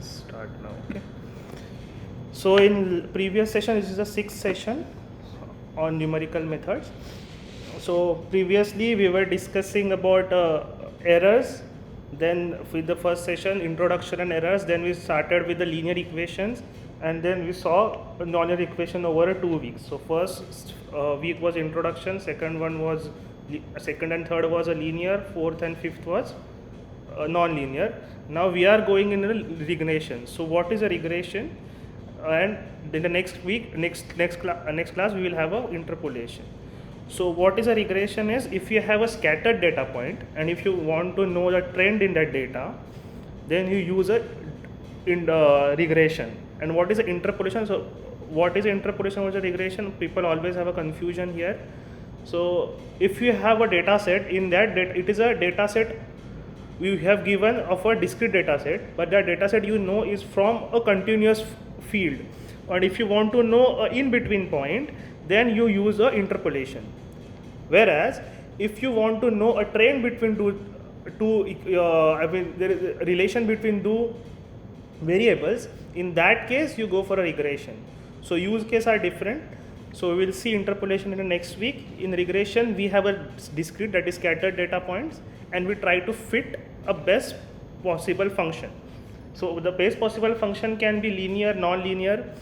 Start now. Okay. So in previous session, this is the sixth session on numerical methods. So previously we were discussing about errors. Then with the first session, introduction and errors. Then we started with the linear equations, and then we saw a nonlinear equation over 2 weeks. So first week was introduction. Second one was second and third was a linear. Fourth and fifth was non-linear. Now we are going in a regression. So what is a regression? And in the next week, next class, we will have a interpolation. So what is a regression is if you have a scattered data point and if you want to know the trend in that data, then you use a regression. And what is the interpolation? So what is interpolation? What is a regression? People always have a confusion here. So if you have a data set, in that it is a data set we have given of a discrete data set, but that data set is from a continuous field. And if you want to know an in-between point, then you use a interpolation. Whereas if you want to know a trend between there is a relation between two variables, in that case you go for a regression. So use cases are different. So we will see interpolation in the next week. In regression, we have a discrete, that is scattered data points, and we try to fit a best possible function. So the best possible function can be linear, non-linear.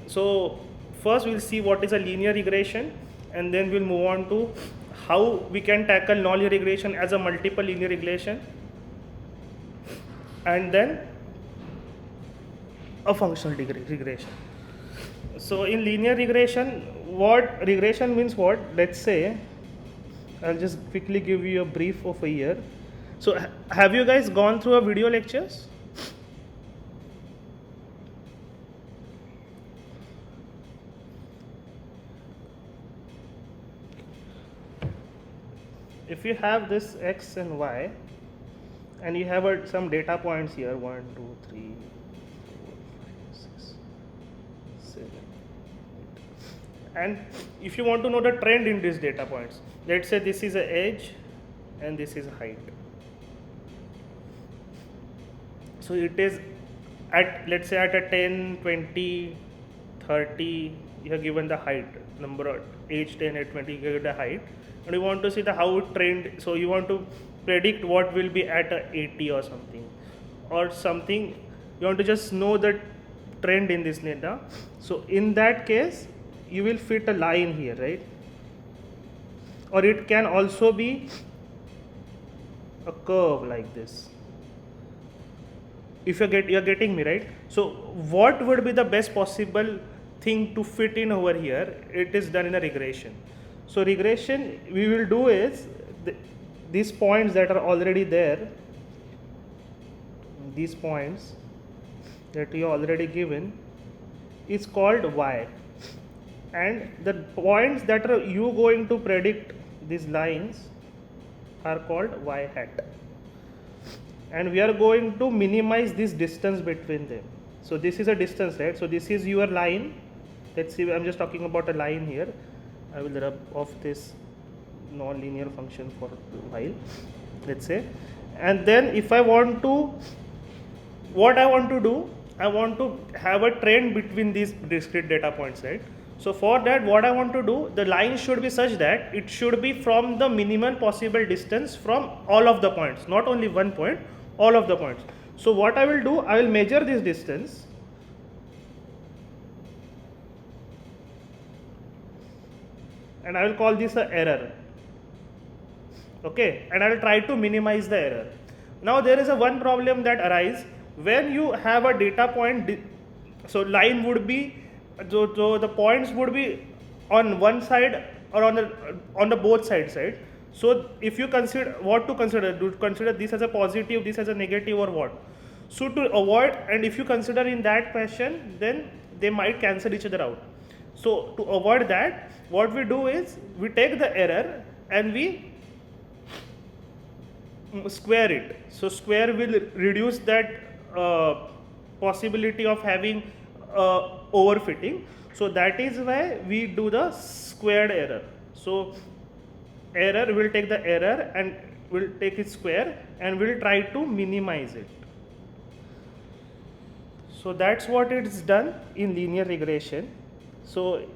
So first we'll see what is a linear regression, and then we'll move on to how we can tackle non-linear regression as a multiple linear regression, and then a functional regression. So in linear regression, what regression means what? Let's say, I'll just quickly give you a brief of a year. So have you guys gone through a video lectures? If you have this x and y, and you have some data points here, 1, 2, 3, 4, 5, 6, 7, 8. And if you want to know the trend in these data points, let's say this is an edge and this is height. So it is at, let's say at a 10, 20, 30, you have given the height, number of age 10, at 20, you give the height. And you want to see how it trend, so you want to predict what will be at a 80 or something, you want to just know the trend in this data. So in that case, you will fit a line here, right? Or it can also be a curve like this. If you're getting me, right? So what would be the best possible thing to fit in over here? It is done in a regression. So regression we will do is these points that are already there, these points that you already given is called y, and the points that are you going to predict, these lines, are called y hat, and we are going to minimize this distance between them. So this is a distance, right? So this is your line. Let's see, I'm just talking about a line here. I will rub off this non-linear function for a while, let's say. And then if I want to, what I want to do, I want to have a trend between these discrete data points, right? So for that, what I want to do, the line should be such that it should be from the minimum possible distance from all of the points, not only one point, all of the points. So what I will do, I will measure this distance, and I will call this an error. Okay, and I will try to minimize the error. Now there is one problem that arises when you have a data point. So line would be, so the points would be on one side or on the both sides, right? So if you consider what to consider, do you consider this as a positive, this as a negative, or what? So to avoid, and if you consider in that fashion, then they might cancel each other out. So to avoid that, what we do is we take the error and we square it. So square will reduce that possibility of having overfitting. So that is why we do the squared error. So error, will take the error and will take its square and will try to minimize it. So that's what it's done in linear regression. So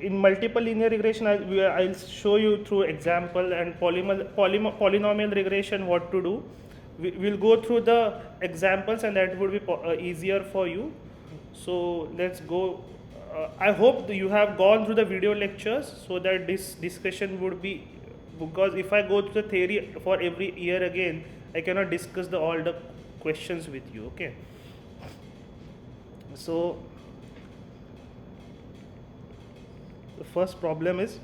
in multiple linear regression, I'll show you through example, and polynomial regression what to do. We'll go through the examples, and that would be easier for you. So let's go. I hope you have gone through the video lectures so that this discussion would be, because if I go through the theory for every year again, I cannot discuss all the questions with you. Okay. So the first problem is,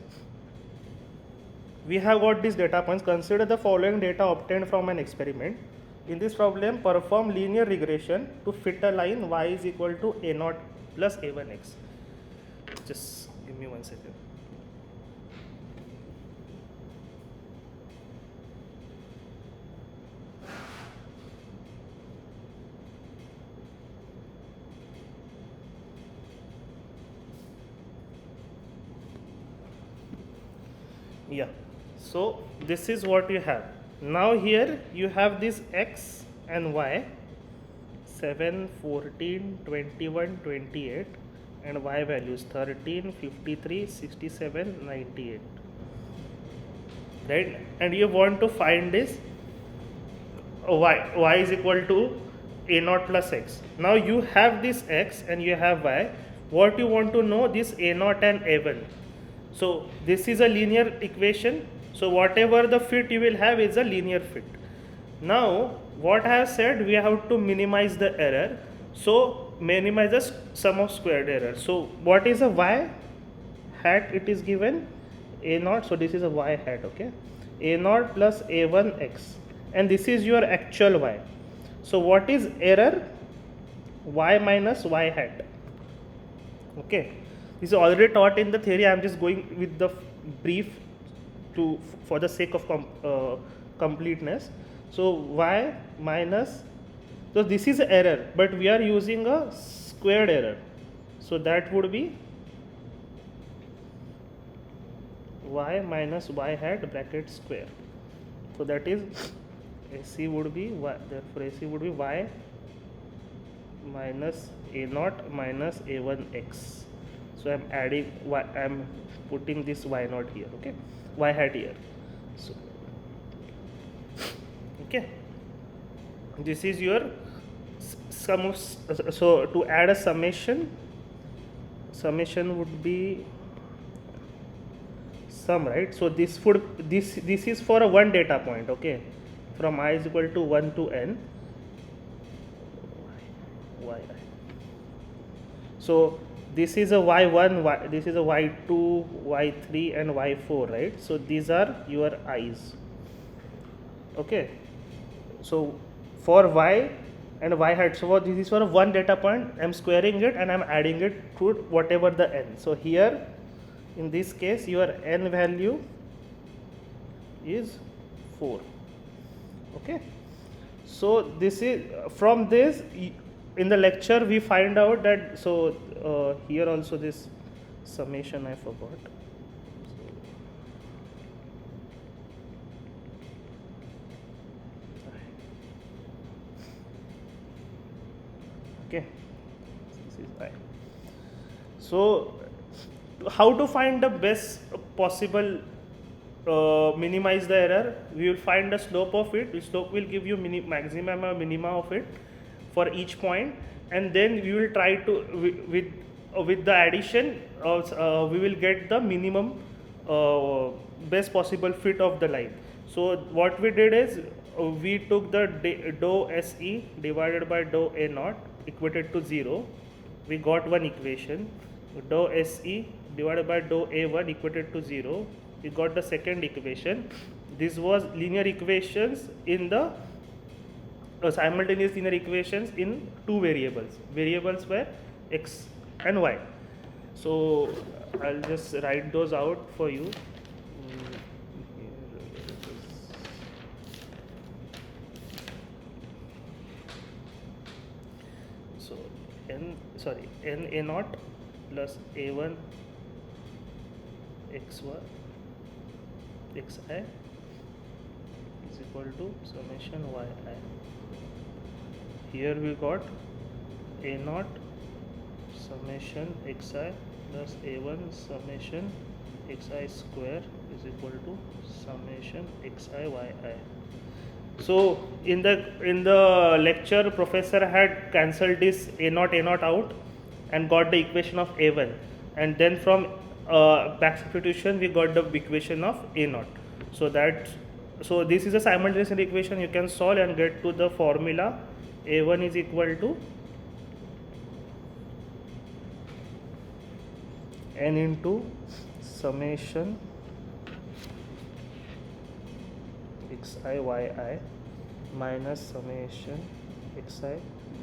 we have got these data points. Consider the following data obtained from an experiment. In this problem, perform linear regression to fit a line y is equal to a0 plus a1x. Just give me 1 second. Yeah, so this is what you have. Now here you have this x and y, 7, 14, 21, 28, and y values 13, 53, 67, 98. Right? And you want to find this y is equal to a0 plus x. Now you have this x and you have y. What you want to know, this a0 and a1. So this is a linear equation. So whatever the fit you will have is a linear fit. Now what I have said, we have to minimize the error. So minimize the sum of squared error. So what is a y hat? It is given a0. So this is a y hat. Okay, a0 plus a1x, and this is your actual y. So what is error? Y minus y hat. Okay. This is already taught in the theory. I am just going with the brief for the sake of completeness. So y minus, so this is error, but we are using a squared error. So that would be y minus y hat bracket square. So that is AC would be y. Therefore AC would be y minus a0 minus a1x. So I'm adding y, I'm putting this y0 here, okay, y hat here. So okay, this is your sum of, so to add a summation would be sum, right? So this is for a one data point, okay, from I is equal to 1 to n. So this is a y1, this is a y2, y3 and y4, right? So these are your i's. Okay, so for y and y hat, so this is for one data point, I'm squaring it and I'm adding it to whatever the n. So here in this case your n value is 4. Okay, so this is from this. In the lecture we find out that, so here also this summation I forgot. Okay, this is I. So how to find the best possible minimize the error? We will find the slope of it. The slope will give you maximum or minima of it for each point, and then we will try to with the addition we will get the minimum best possible fit of the line. So what we did is we took the dou SE divided by dou A0 equated to 0. We got one equation. Dou SE divided by dou A1 equated to 0. We got the second equation. This was linear equations in the simultaneous linear equations in two variables. Variables were x and y. So I'll just write those out for you. So n a0 plus a1 xy xi is equal to summation yi. Here we got a naught summation xi plus a1 summation xi square is equal to summation xi yi. So in the lecture, professor had cancelled this a naught out and got the equation of a1, and then from back substitution we got the equation of a naught. So this is a simultaneous equation you can solve and get to the formula a1 is equal to n into summation xi yi minus summation xi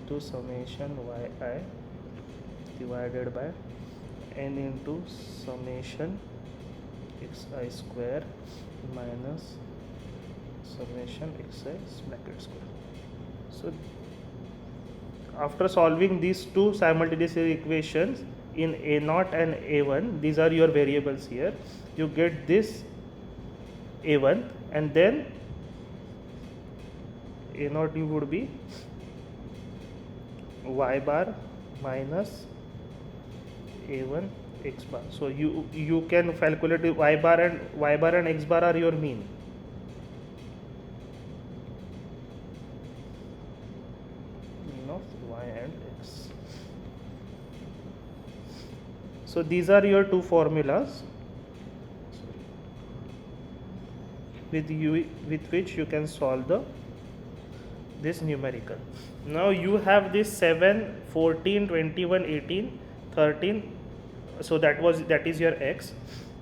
to summation yi divided by n into summation xi square minus summation xi bracket square. So after solving these two simultaneous equations in a0 and a1, these are your variables here, you get this a1, and then a0 you would be y bar minus a1 x bar. So you can calculate y bar and x bar are your mean. Mean of y and x. So these are your two formulas with which you can solve this numerical. Now you have this 7, 14, 21, 18, 13. So that is your x.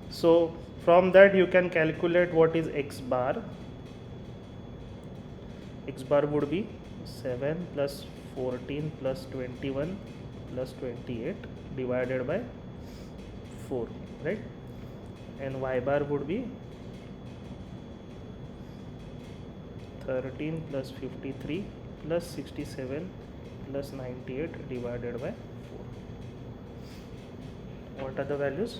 So from that you can calculate what is x bar. X bar would be 7 plus 14 plus 21 plus 28 divided by 4, right? And y bar would be 13 plus 53 plus 67 plus 98 divided by 4. What are the values?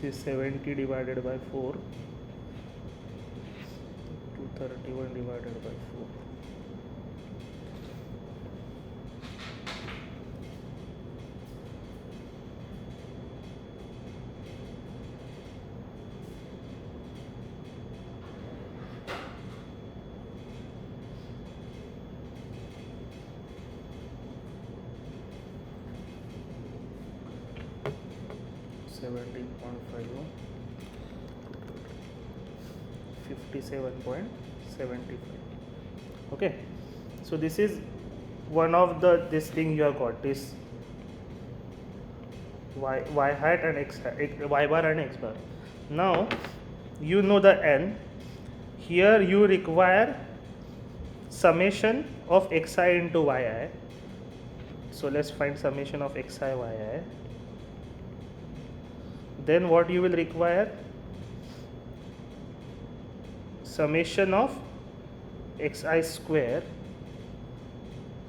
This is 70 divided by 4, 231 divided by 4. $17.51, 57.75. Okay, so this is one of this thing you have got, this y hat and x hat, y bar and x bar. Now you know the n. Here you require summation of xi into yi. So let's find summation of xi yi. Then what you will require? Summation of xi square.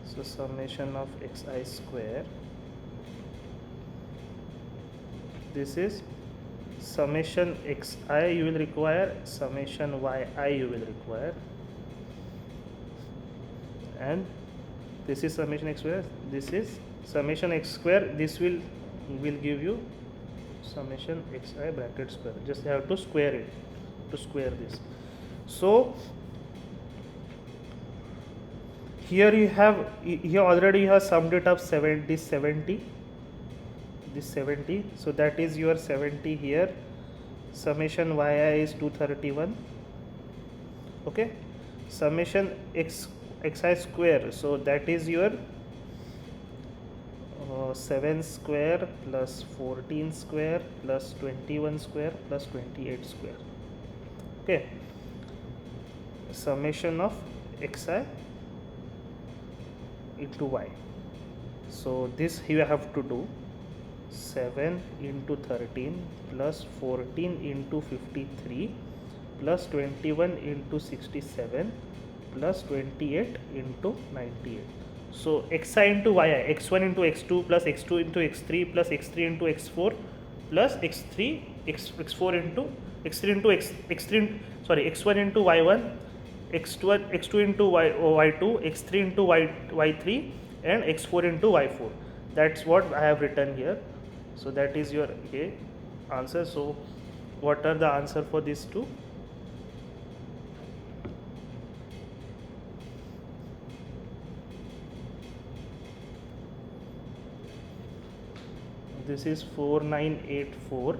So summation of xi square. This is summation xi you will require, summation yi you will require, and this is summation x square, this is summation x square, this will give you summation xi bracket square. Just have to square it, to square this. So here you have, here already you have summed it up 70, this 70, so that is your 70 here. Summation yi is 231. Okay, summation xi square, so that is your 7 square plus 14 square plus 21 square plus 28 square. Okay, summation of xi into y. So this you have to do 7 into 13 plus 14 into 53 plus 21 into 67 plus 28 into 98. So xi into yi, x1 into x2 plus x2 into x3 plus x3 into x4 plus x4 into x3 into x3 sorry x1 into y1, x2 into y2, x3 into y3 and x4 into y4. That's what I have written here. So that is your answer. So what are the answer for these two? This is 4984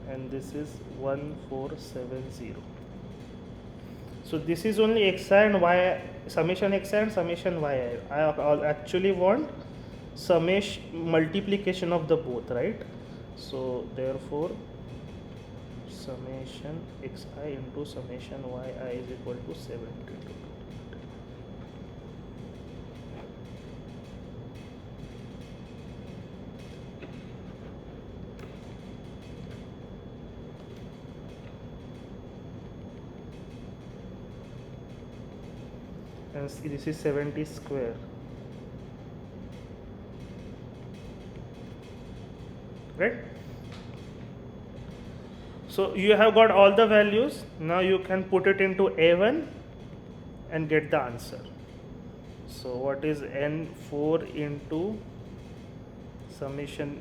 and this is 1470. So this is only xi and y, summation xi and summation yi. I actually want summation multiplication of the both, right? So therefore summation xi into summation yi is equal to 72. And this is 70 square, right? So you have got all the values. Now you can put it into A1 and get the answer. So what is N4 into summation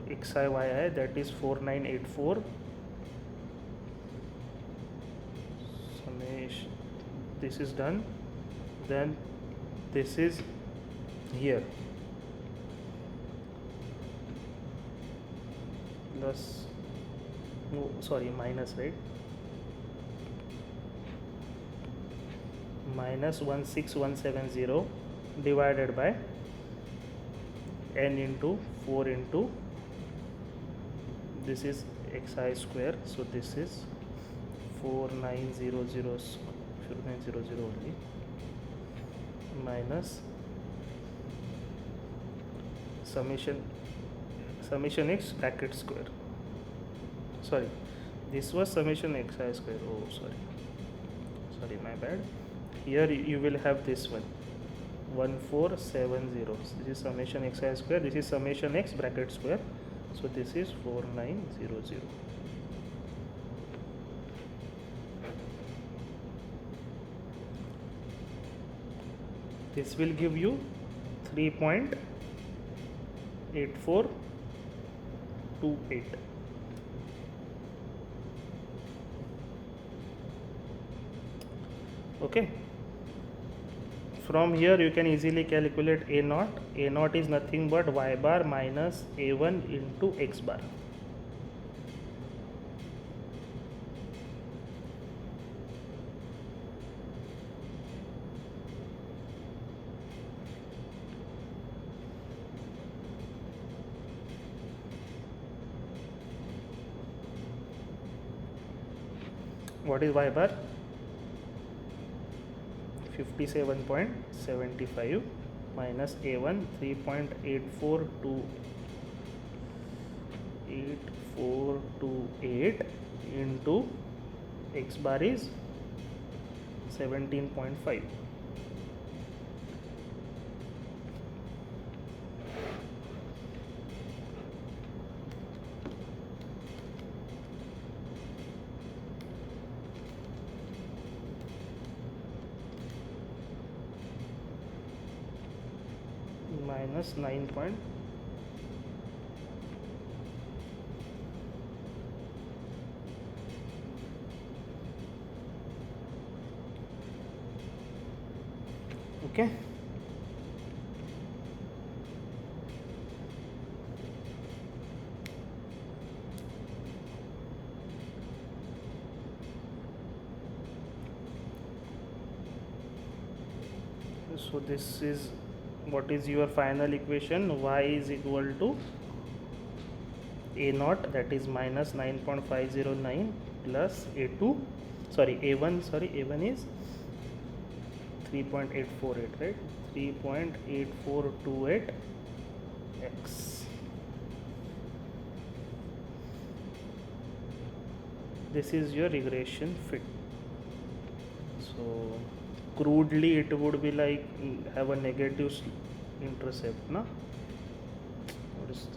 xi yi, that is 4984 summation. This is done. Then this is here plus, no sorry, minus, right? Minus 16170 divided by n into 4 into this is xi square. So this is 4900 only minus summation x bracket square. Sorry, this was summation xi square. Oh, sorry, my bad. Here you will have this one 1470. This is summation xi square. This is summation x bracket square. So this is 4900. This will give you 3.8428. Okay. From here you can easily calculate A naught. A naught is nothing but y bar minus A1 into x bar. What is y bar? 57.75 minus A1 3.8428 into x bar is 17.5. Minus 9 point. Okay. So this is what is your final equation. Y is equal to A naught, that is minus 9.509 plus A2, sorry A1, A1 is 3.848, right? 3.8428 x this is your regression fit. So crudely it would be like have a negative intercept, na? What is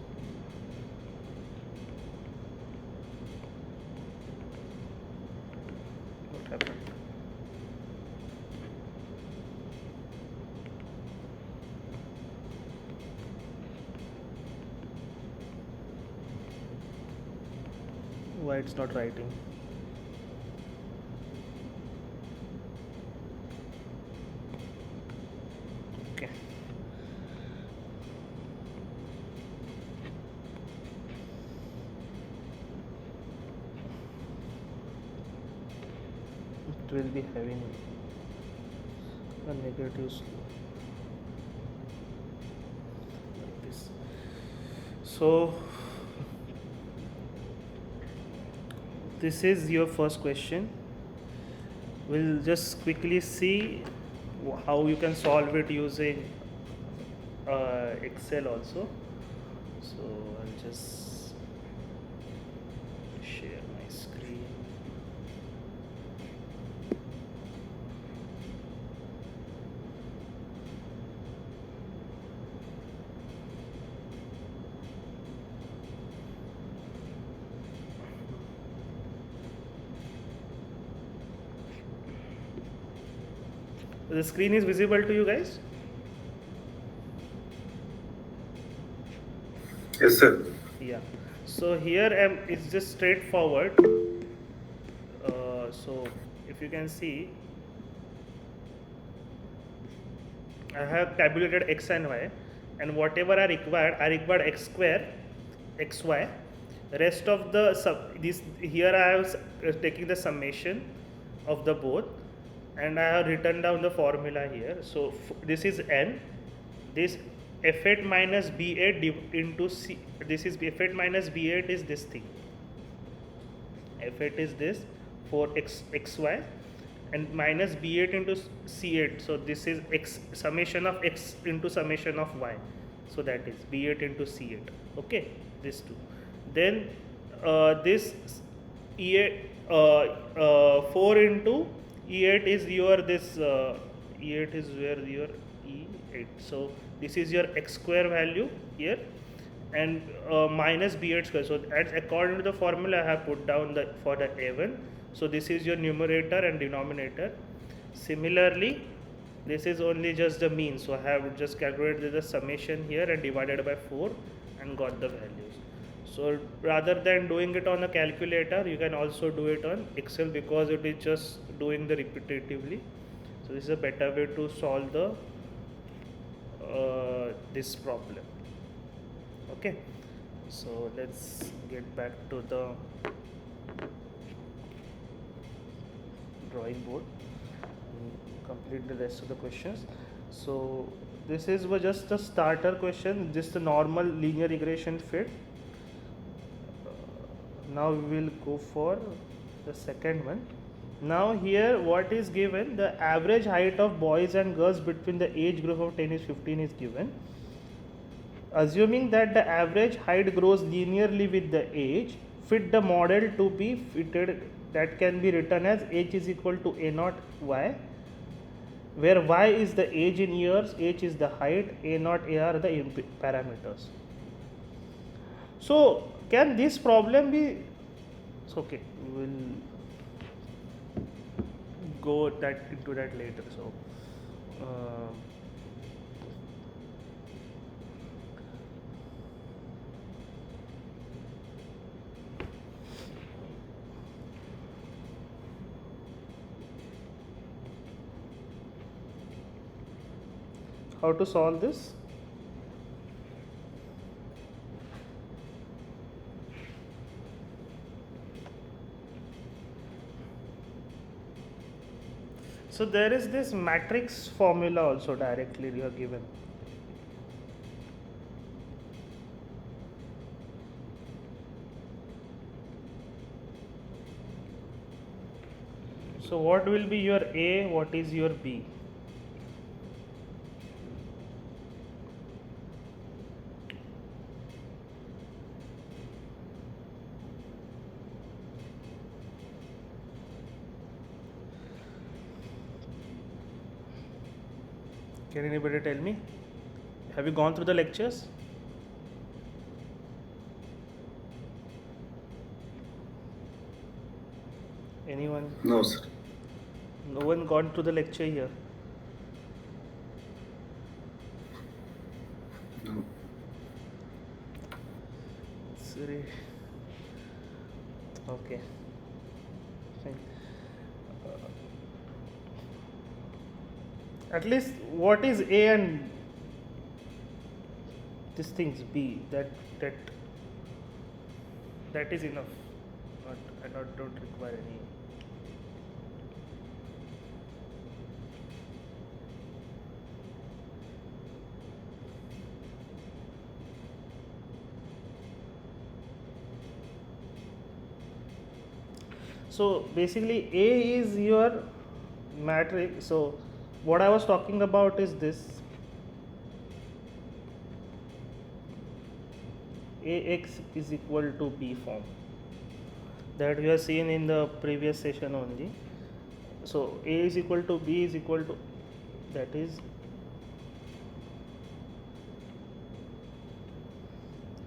what happened? Why it's not writing? Okay. It will be having a negative slope like this. So this is your first question. We'll just quickly see how you can solve it using Excel also. So I'll just share my screen. The screen is visible to you guys? Yes, sir. Yeah. So here it's just straightforward. So if you can see, I have tabulated x and y, and whatever I required x square, xy. Rest of the this here I have taking the summation of the both, and I have written down the formula here. So this is n, this f8 minus b8 into c. This is f8 minus b8 is this thing. f8 is this for xy, and minus b8 into c8. So this is x summation of x into summation of y. So that is b8 into c8. Okay, this two. Then this e8 4 into e8 is your this e8 is where your e8. So this is your x square value here, and minus b8 square. So as according to the formula I have put down the for the a1. So this is your numerator and denominator. Similarly, this is only just the mean. So I have just calculated the summation here and divided by 4 and got the values. So rather than doing it on a calculator, you can also do it on Excel, because it is just doing the repetitively. So this is a better way to solve the this problem. Okay, so let's get back to the drawing board and complete the rest of the questions. So this is just a starter question, just the normal linear regression fit. Now we will go for the second one. Now here what is given, the average height of boys and girls between the age group of 10 is 15 is given. Assuming that the average height grows linearly with the age, fit the model to be fitted, that can be written as h is equal to a naught y, where y is the age in years, h is the height, a naught a are the parameters. So can this problem be, it's okay, we will go into that later. So how to solve this? So there is this matrix formula also directly you are given. So what will be your A, what is your B? Can anybody tell me? Have you gone through the lectures? Anyone? No, sir. No one gone through the lecture here. No. Sorry. Okay. Fine. At least what is A and these things B, that is enough. I don't require any. So basically A is your matrix. So what I was talking about is this: AX is equal to B form that we have seen in the previous session only. So A is equal to B is equal to, that is,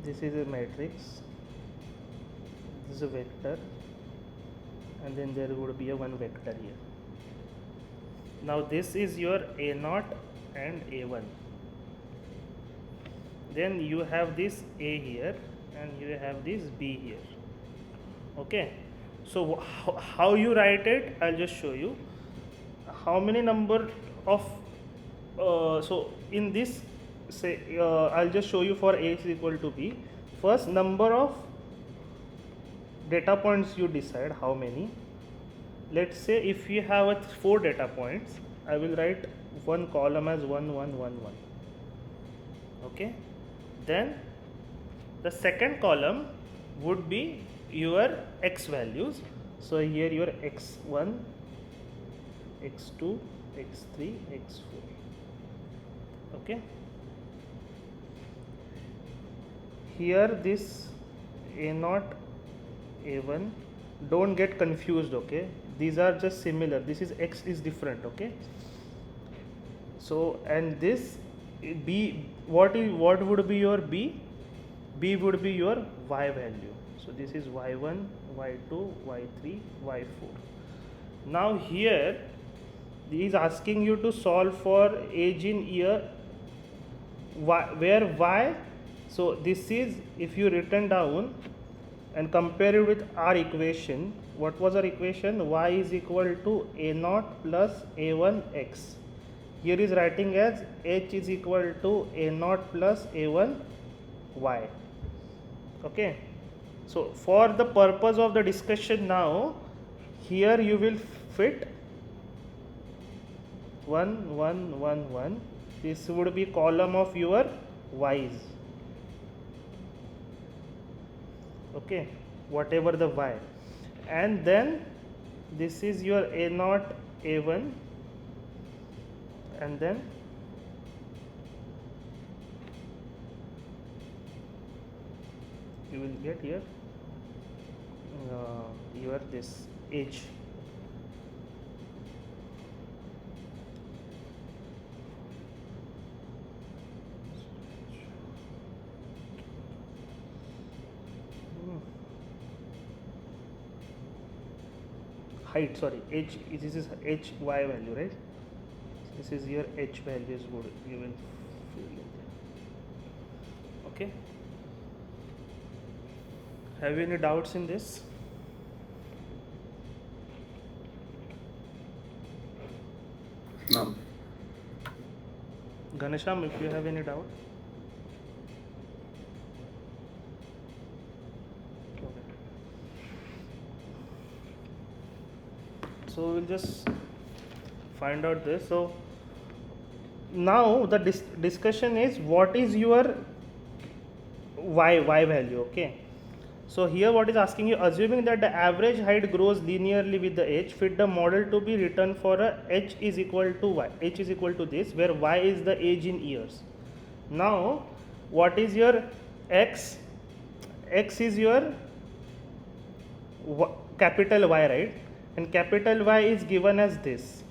this is a matrix, this is a vector, and then there would be a one vector here. Now this is your A0 and A1. Then you have this A here and you have this B here. Okay, so how you write it, I'll just show you. How many number of so in this, say I'll just show you for A is equal to B. First, number of data points you decide how many. Let's say if you have 4 data points, I will write one column as 1 1 1 1. Okay, then the second column would be your x values. So here your x1, x2, x3, x4. Okay, here this A0, A1, don't get confused. Okay, these are just similar. This is x is different. Okay, so and this B, what would be your B? B would be your y value. So this is y1, y2, y3, y4. Now here he is asking you to solve for age in year, where y, so this is, if you written down and compare it with our equation, what was our equation? Y is equal to A0 plus A1x. Here is writing as h is equal to A0 plus A1y. Okay, so for the purpose of the discussion now, here you will fit 1 1 1 1. This would be column of your y's. Okay, whatever the y, and then this is your A0, A1, and then you will get here your this age. Height, sorry, h, this is h y value, right? This is your h values, would you will fill in there. Okay, have you any doubts in this? No. Ganesham, if you have any doubt. Okay. So we'll just find out this. So now the discussion is what is your y value. Okay, so here what is asking you, assuming that the average height grows linearly with the h, fit the model to be written for a h is equal to y, h is equal to this, where y is the age in years. Now what is your x? X is your capital Y, right? And capital Y is given as this.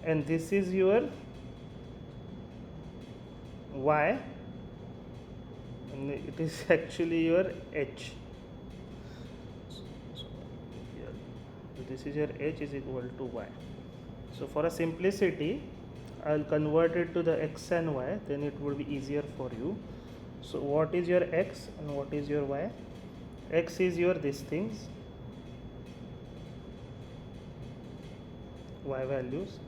and this is your y, and it is actually your h. So this is your h is equal to y. So for a simplicity, I'll convert it to the x and y, then it would be easier for you. So what is your x and what is your y? X is your these things, y values,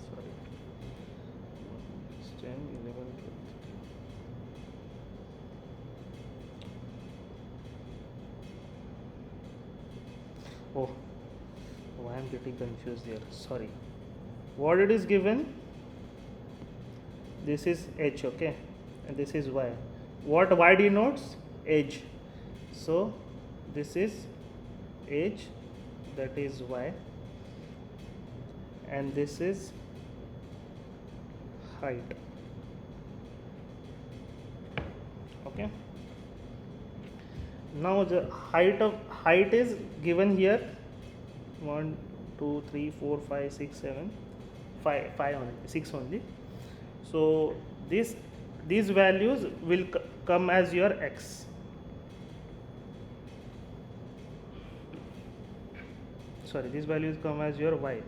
sorry, 10, 11, 12, 13. Oh, why I'm getting confused here, sorry. What it is given, this is h, okay, and this is y. What y denotes? Edge. So this is edge, that is y, and this is height. Okay, now the height is given here, 1 2 3 4 5 6 7 5 only, 6 only. So these values will come as your x. Sorry, these values come as your y.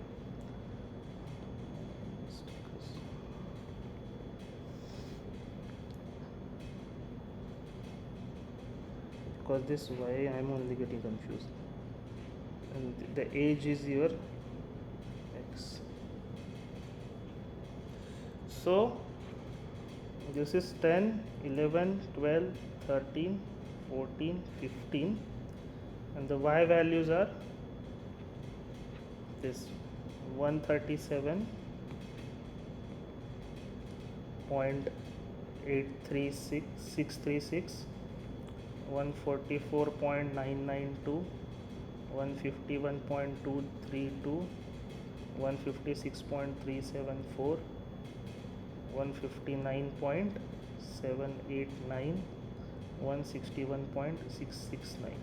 Because this y I am only getting confused, and the age is your x. So this is 10, 11, 12, 13, 14, 15, and the y values are this 137.836, 144.992, 151.232, 156.374, 159.789, 161.669.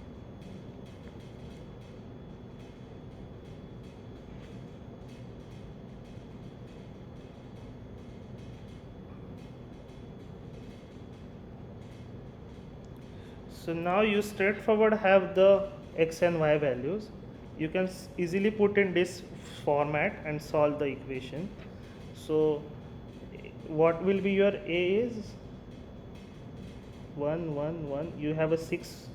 So now you straightforward have the x and y values. You can easily put in this format and solve the equation. So what will be your a is 1 1 1. You have a 6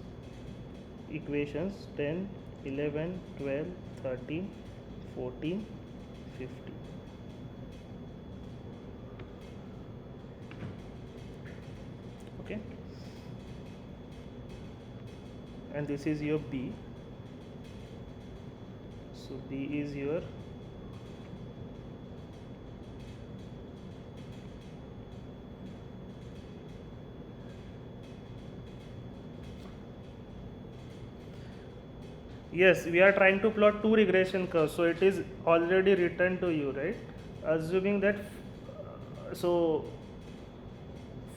equations, 10, 11, 12, 13, 14, 15. Okay, and this is your b. So b is your yes, we are trying to plot two regression curves, so it is already written to you, right? Assuming that so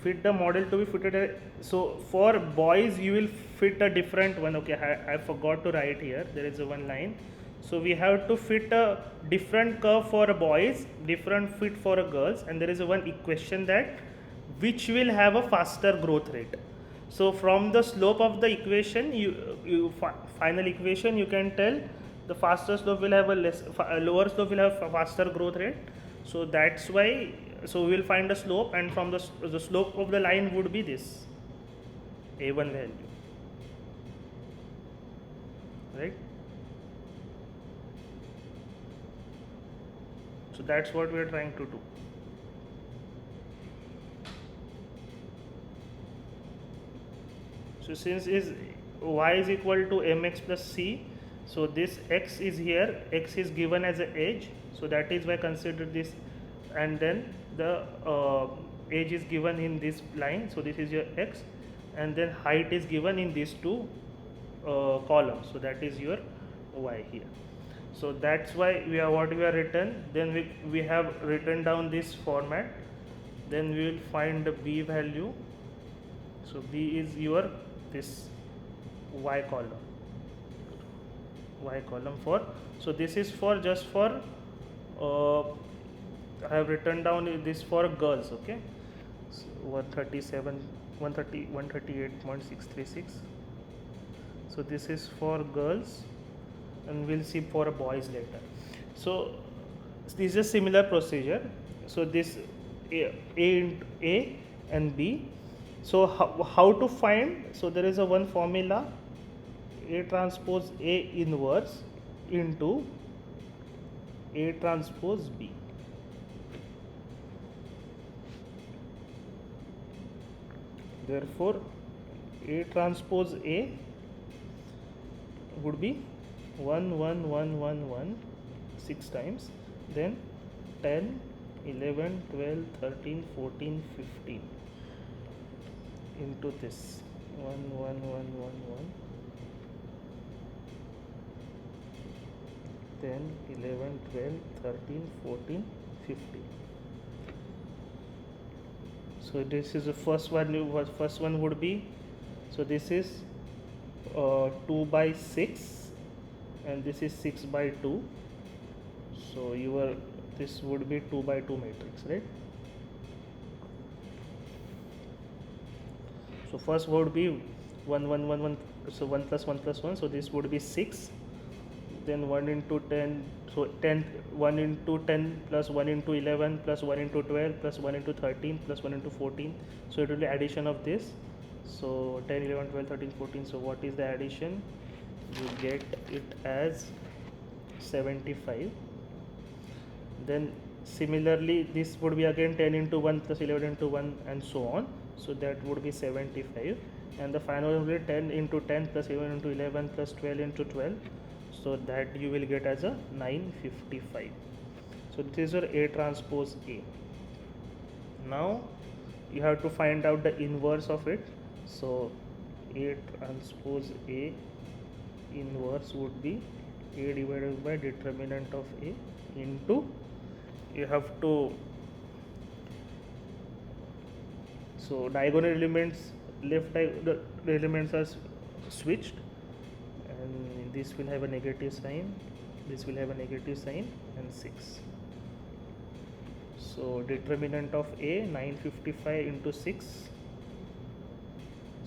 fit the model to be fitted. So for boys you will fit a different one. Okay, I forgot to write here, there is a one line. So we have to fit a different curve for boys, different fit for girls, and there is a one equation that which will have a faster growth rate. So from the slope of the equation, final equation, you can tell the faster slope will have a lower slope will have a faster growth rate. So that's why, so we will find the slope, and from the slope of the line would be this a1 value, right? So that's what we are trying to do. So since is y is equal to mx plus c, so this x is here, x is given as an edge, so that is why consider this, and then the edge is given in this line, so this is your x, and then height is given in these two columns, so that is your y here. So that's why we are what we are written. Then we have written down this format. Then we will find the b value. So b is your this y column. Y column for, so this is for just for I have written down this for girls, okay. So 137 130 138.636. So this is for girls, and we'll see for boys later. So this is a similar procedure. So this a and b. So how to find? So there is a one formula, A transpose A inverse into A transpose B. Therefore, A transpose A would be 1 1 1 1 1 6 times, then 10 11 12 13 14 15 into this 1 1 1 1 1 10 11 12 13 14 15. So this is the first one. First one would be, so this is 2 by 6 and this is 6 by 2. So this would be 2 by 2 matrix, right? So first would be 1 1 1 1, so 1 plus 1 plus 1, so this would be 6. Then 1 into 10, so 10 1 into 10 plus 1 into 11 plus 1 into 12 plus 1 into 13 plus 1 into 14. So it will be addition of this. So 10 11 12 13 14. So what is the addition? You get it as 75. Then similarly this would be again 10 into 1 plus 11 into 1 and so on. So that would be 75, and the final will be 10 into 10 plus 11 into 11 plus 12 into 12. So that you will get as a 955. So this is your A transpose A. Now you have to find out the inverse of it. So A transpose A inverse would be A divided by determinant of A into, you have to, so diagonal elements, the elements are switched, and this will have a negative sign, this will have a negative sign, and 6. So determinant of A 955 into 6.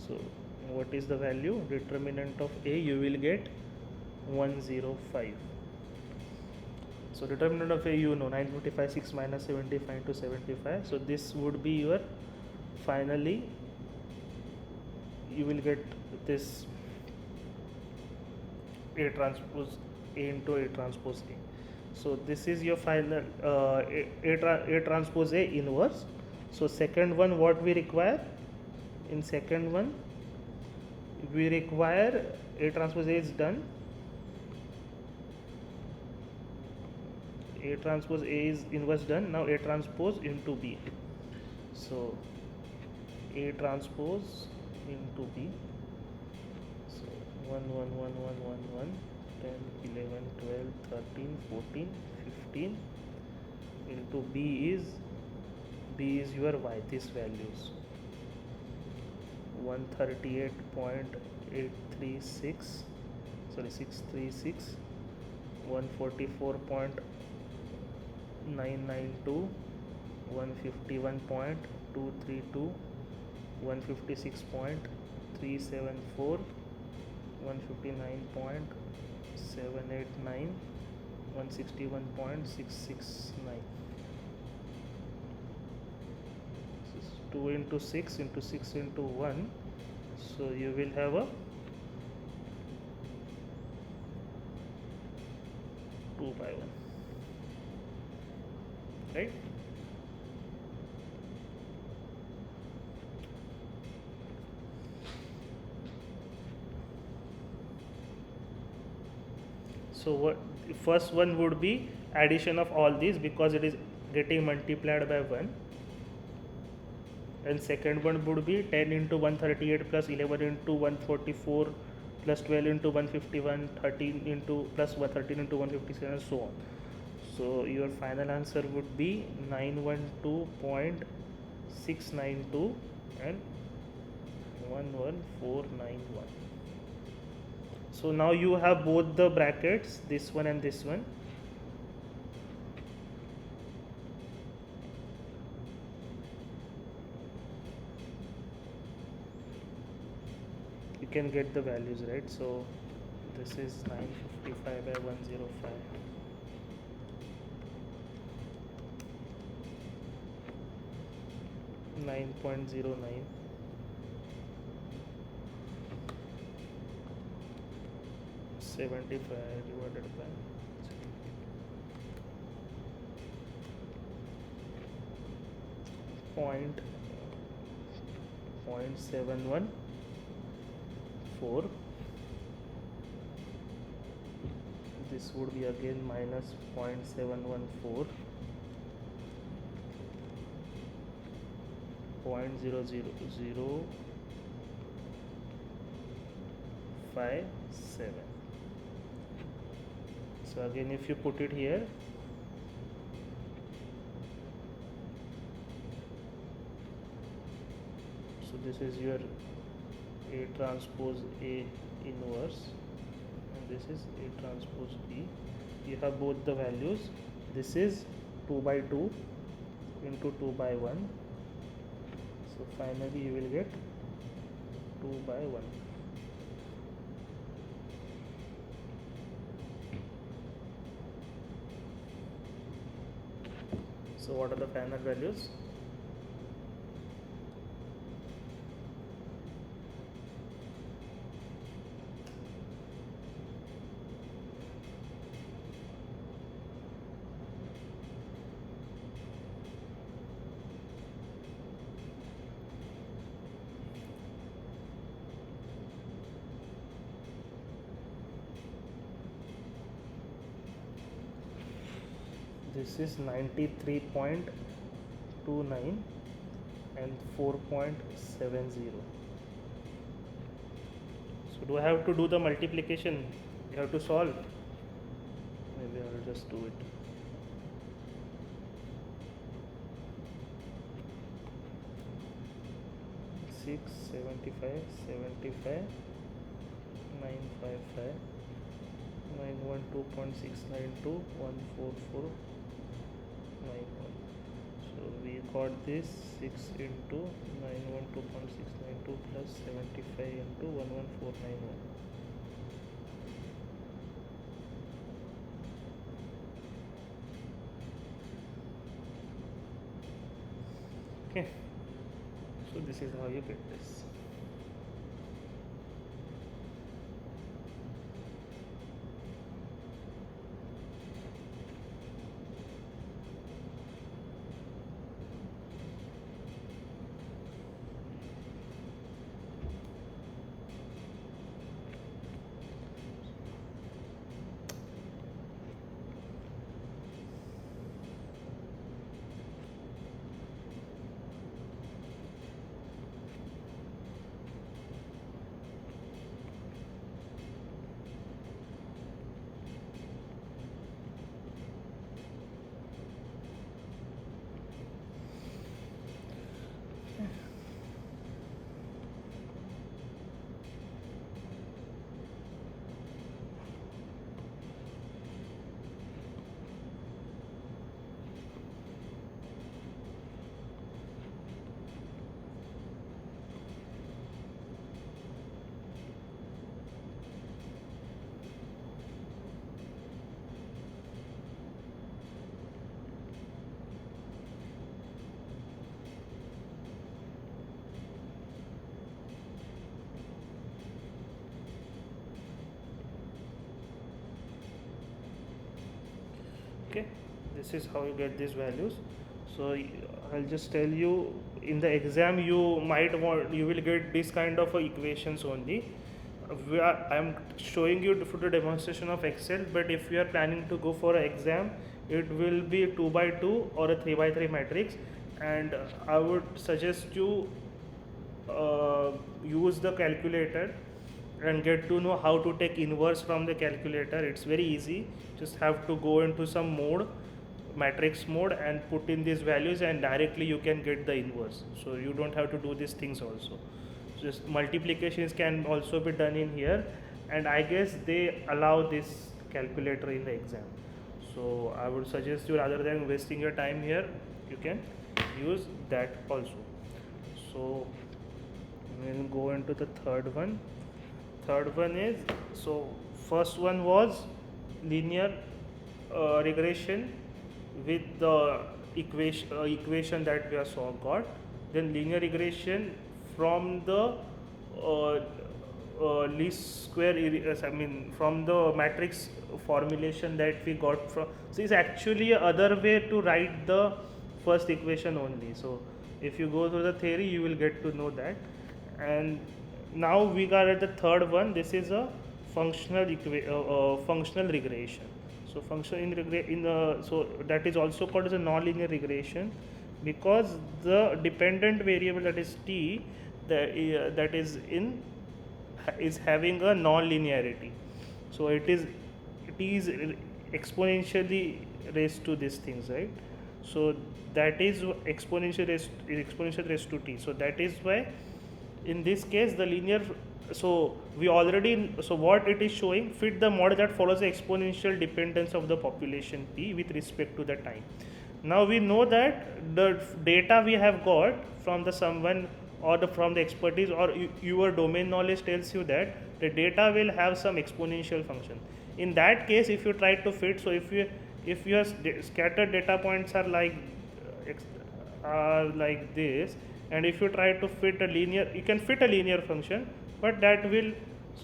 So what is the value? Determinant of A, you will get 105. So determinant of A, you know, 955, 6 minus 75 into 75. So this would be your, finally you will get this A transpose A into A transpose A. So this is your final A transpose A inverse. So second one, what we require? In second one we require A transpose A is done. A transpose A is inverse done. Now A transpose into B. So A transpose into B. So 1 1 1 1 1 1 10 11 12 13 14 15 into B is your Y, these values 138.836, sorry 636, 144.992, 151.232, 156.374, 159.789, 161.669. 2 into 6 into 6 into 1. So you will have a 2 by 1, right? So what first one would be addition of all these, because it is getting multiplied by 1, and second one would be 10 into 138 plus 11 into 144 plus 12 into 151, 13 into plus 13 into 157, and so on. So your final answer would be 912.692 and 11491. So now you have both the brackets, this one and this one. You can get the values, right? So this is 955 by 105. 9.09. 75 divided by 0.714. This would be again minus 0.714, 0.00057. So again, if you put it here, so this is your A transpose A inverse, and this is A transpose B. You have both the values. This is 2 by 2 into 2 by 1. So finally you will get 2 by 1. So what are the final values? This is 93.29 and 4.70. So do I have to do the multiplication? You have to solve. Maybe I will just do it. Six 75 75 955 912.692 144 91. So we got this 6 into 912.692 plus 75 into 11491. Okay, so this is how you get this. Okay, this is how you get these values. So I'll just tell you, in the exam you will get this kind of equations only. I'm showing you for the demonstration of Excel, but if you are planning to go for an exam, it will be 2 by 2 or a 3 by 3 matrix, and I would suggest you use the calculator, and get to know how to take inverse from the calculator. It's very easy. Just have to go into some mode, matrix mode, and put in these values, and directly you can get the inverse. So you don't have to do these things also. Just multiplications can also be done in here, and I guess they allow this calculator in the exam. So I would suggest you, rather than wasting your time here, you can use that also. So we'll go into the third one. Third one is, so first one was linear regression with the equation that we have saw got. Then linear regression from the least square from the matrix formulation that we got from. So it's actually other way to write the first equation only. So if you go through the theory, you will get to know that. And now we got at the third one. This is a functional regression. So so that is also called as a nonlinear regression, because the dependent variable, that is t, that is having a non-linearity. So it is exponentially raised to these things, right? So that is exponential raised to t. So that is why in this case the linear, so what it is showing, fit the model that follows the exponential dependence of the population p with respect to the time. Now we know that the data we have got from the someone, or from the expertise, or your domain knowledge tells you that the data will have some exponential function. In that case, if you try to fit, so if your scattered data points are like this, and if you try to fit a linear, you can fit a linear function, but that will,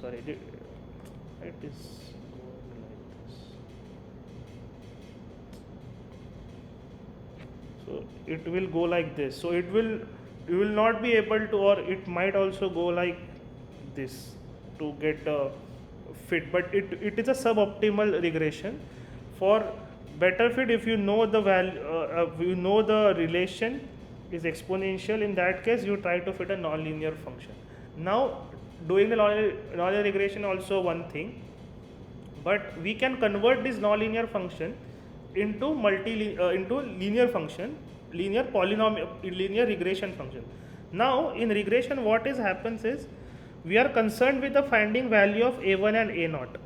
sorry, it is going like this. So it will go like this. So you will not be able to, or it might also go like this to get a fit, but it is a suboptimal regression. For better fit, if you know the value, you know the relation is exponential, in that case you try to fit a nonlinear function. Now doing the nonlinear regression also one thing, but we can convert this nonlinear function into into linear function, linear regression function. Now in regression, what happens is, we are concerned with the finding value of a1 and a0.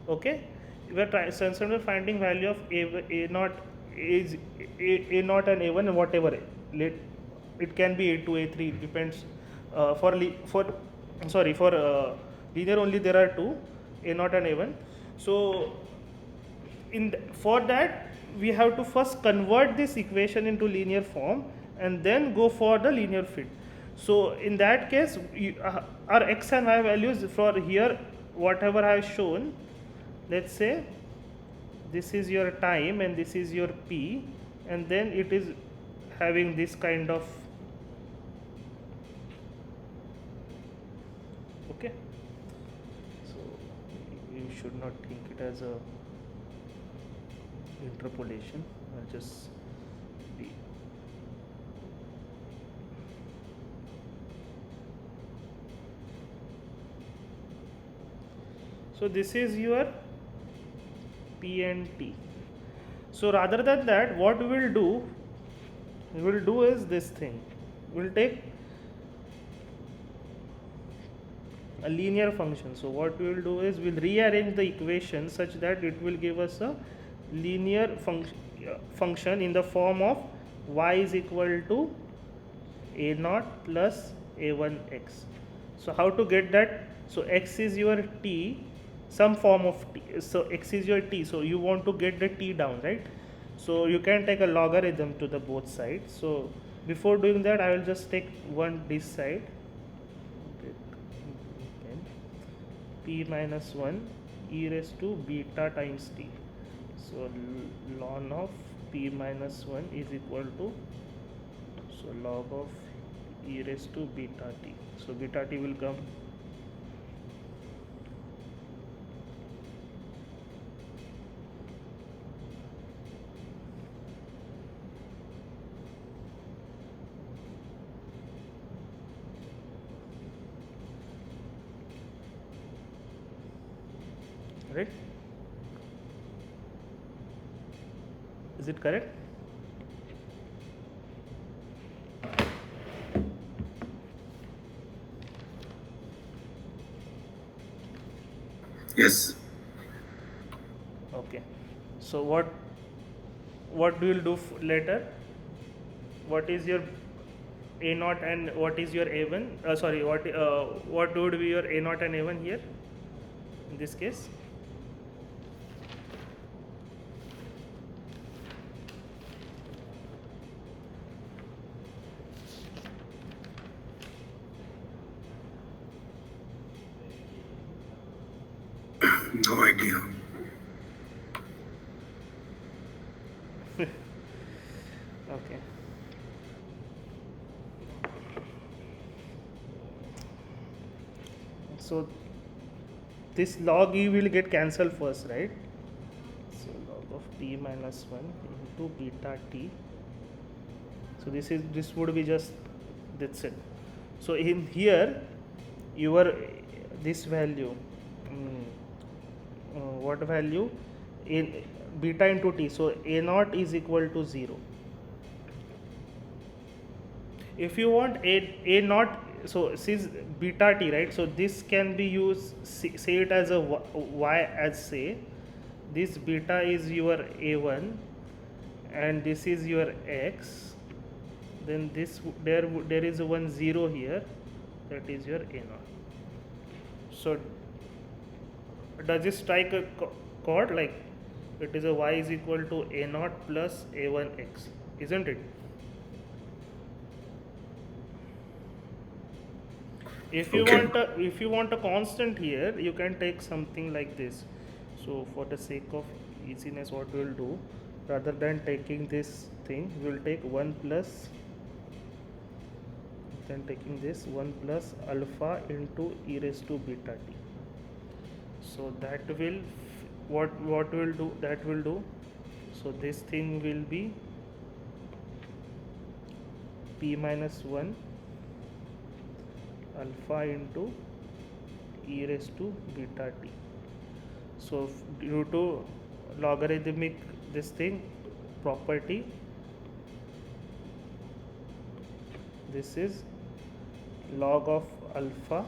Okay, we are concerned with finding value of a0 is a0 and a1, and whatever it can be a2, a3, depends. For linear only there are two, a0 and a1. So for that, we have to first convert this equation into linear form and then go for the linear fit. So in that case, our x and y values for here, whatever I have shown, let's say this is your time and this is your p, and then it is having this kind of, okay, so you should not think it as a interpolation. I'll just be, so this is your p and t. So rather than that, what we will do is this thing. We'll take a linear function. So what we will do is, we'll rearrange the equation such that it will give us a linear function in the form of y is equal to a0 plus a1x. So how to get that? So x is your t, some form of t. So x is your t, so you want to get the t down, right? So you can take a logarithm to the both sides. So before doing that, I will just take one this side, p minus 1 e raised to beta times t. So ln of p minus 1 is equal to, so log of e raised to beta t. So beta t will come right? Is it correct? Yes. Okay. So what do you do later? What is your a naught and what is your a1? Sorry, what would be your a naught and a1 here in this case? No idea. Okay. So this log e will get cancelled first, right? So log of t minus 1 into beta t. So this would be just that's it. So in here your this value what value in beta into t, so a naught is equal to 0. If you want a naught, so since beta t, right, so this can be used, say it as a y, as say this beta is your a1 and this is your x, then this there is one 0 here, that is your a naught. So does it strike a chord? Like it is a y is equal to a naught plus a1x, isn't it? If you Okay. want a constant here, you can take something like this. So for the sake of easiness, what we will do, rather than taking this thing, we will take 1 plus, then taking this 1 plus alpha into e raised to beta t. So that will what will do, that will do, so this thing will be p minus 1 alpha into e raised to beta t. So due to logarithmic this thing property, this is log of alpha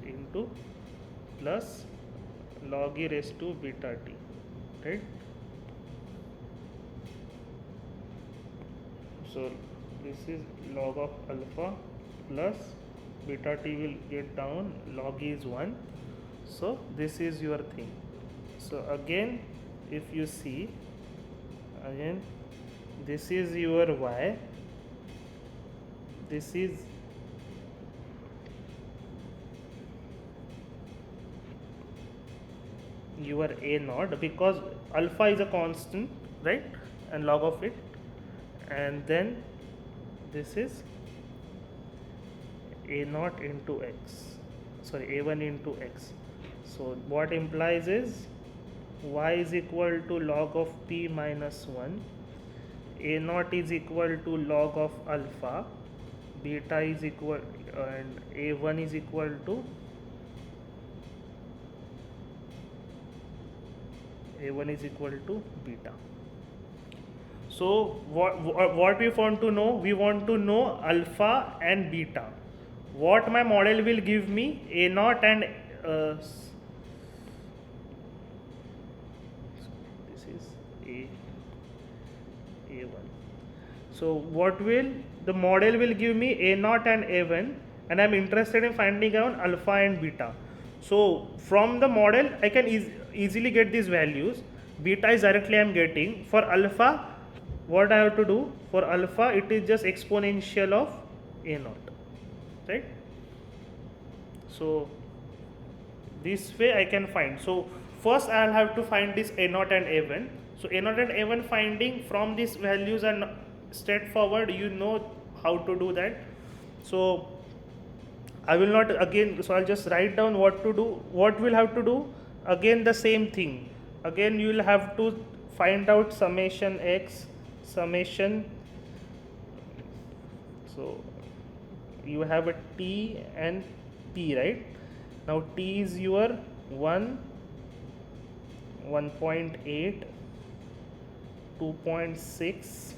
into plus log e raised to beta t, right? So this is log of alpha plus beta t will get down, log e is 1. So this is your thing. So again if you see, again this is your y, this is your a naught, because alpha is a constant, right, and log of it, and then this is a naught into x, sorry, a1 into x. So what implies is y is equal to log of p minus 1, a naught is equal to log of alpha, beta is equal, and a1 is equal to beta. So what we want to know? We want to know alpha and beta. What my model will give me, a naught and this is a1. So what will the model will give me, a naught and a1, and I'm interested in finding out alpha and beta. So from the model I can easily get these values. Beta is directly I'm getting. For alpha, what I have to do? For alpha, it is just exponential of a naught, right? So this way I can find. So first I'll have to find this a naught and a1. So a naught and a1 finding from these values are straightforward. You know how to do that. So I will not again, so I'll just write down what to do. What we'll have to do? Again the same thing. Again you will have to find out summation x, summation. So you have a t and p, right? Now t is your 1, 1.8, 2.6,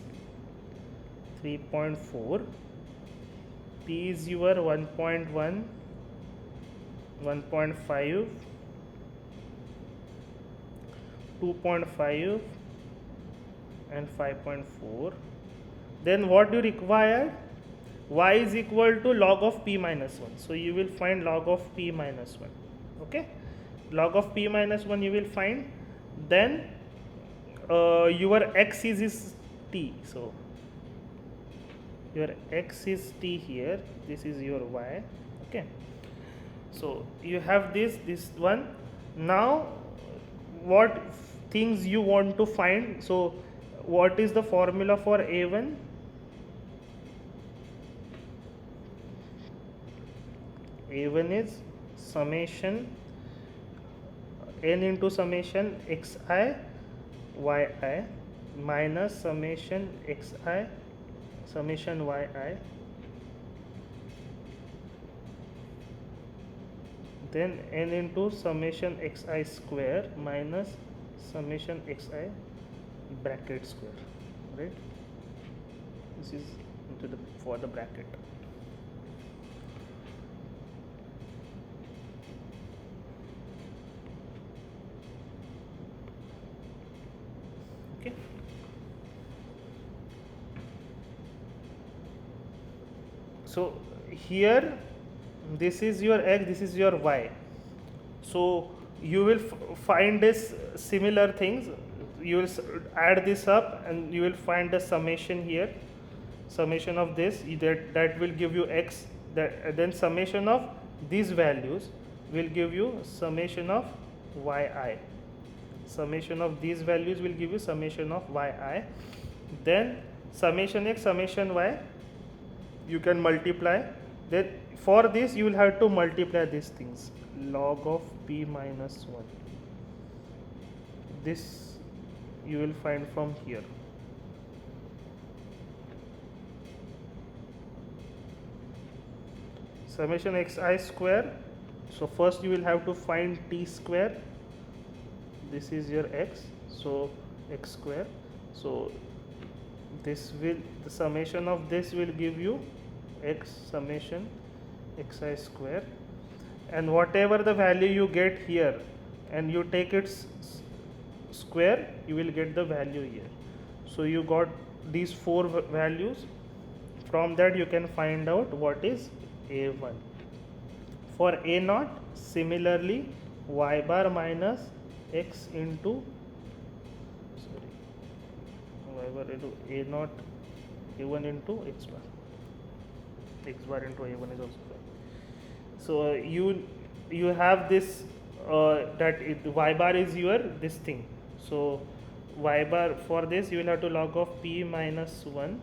3.4. P is your 1.1, 1.5, 2.5 and 5.4. Then what you require? Y is equal to log of p minus 1. So you will find log of p minus 1. Okay, log of p minus 1 you will find. Then your x is t. So your x is t here, this is your y. Okay, so you have this one. Now what things you want to find? So what is the formula for a1? A1 is summation n into summation xi yi minus summation xi summation yi, then n into summation xi square minus summation xi bracket square, right? This is into the for the bracket. Okay. So here this is your x, this is your y. So you will find this similar things. You will add this up and you will find the summation here. Summation of this that will give you x. Then summation of these values will give you summation of yi. Summation of these values will give you summation of yi. Then summation x, summation y, you can multiply. Then for this you will have to multiply these things. Log of p minus 1. This you will find from here. Summation xi square. So first you will have to find t square. This is your x, so x square. So this will, the summation of this will give you x summation xi square, and whatever the value you get here and you take its square, you will get the value here. So you got these four values. From that you can find out what is a1. For a0, similarly, y bar minus x into y bar into a0, a1 into x bar. X bar into a1 is also fine. So you have this that y bar is your this thing. So y bar, for this you will have to log of p minus 1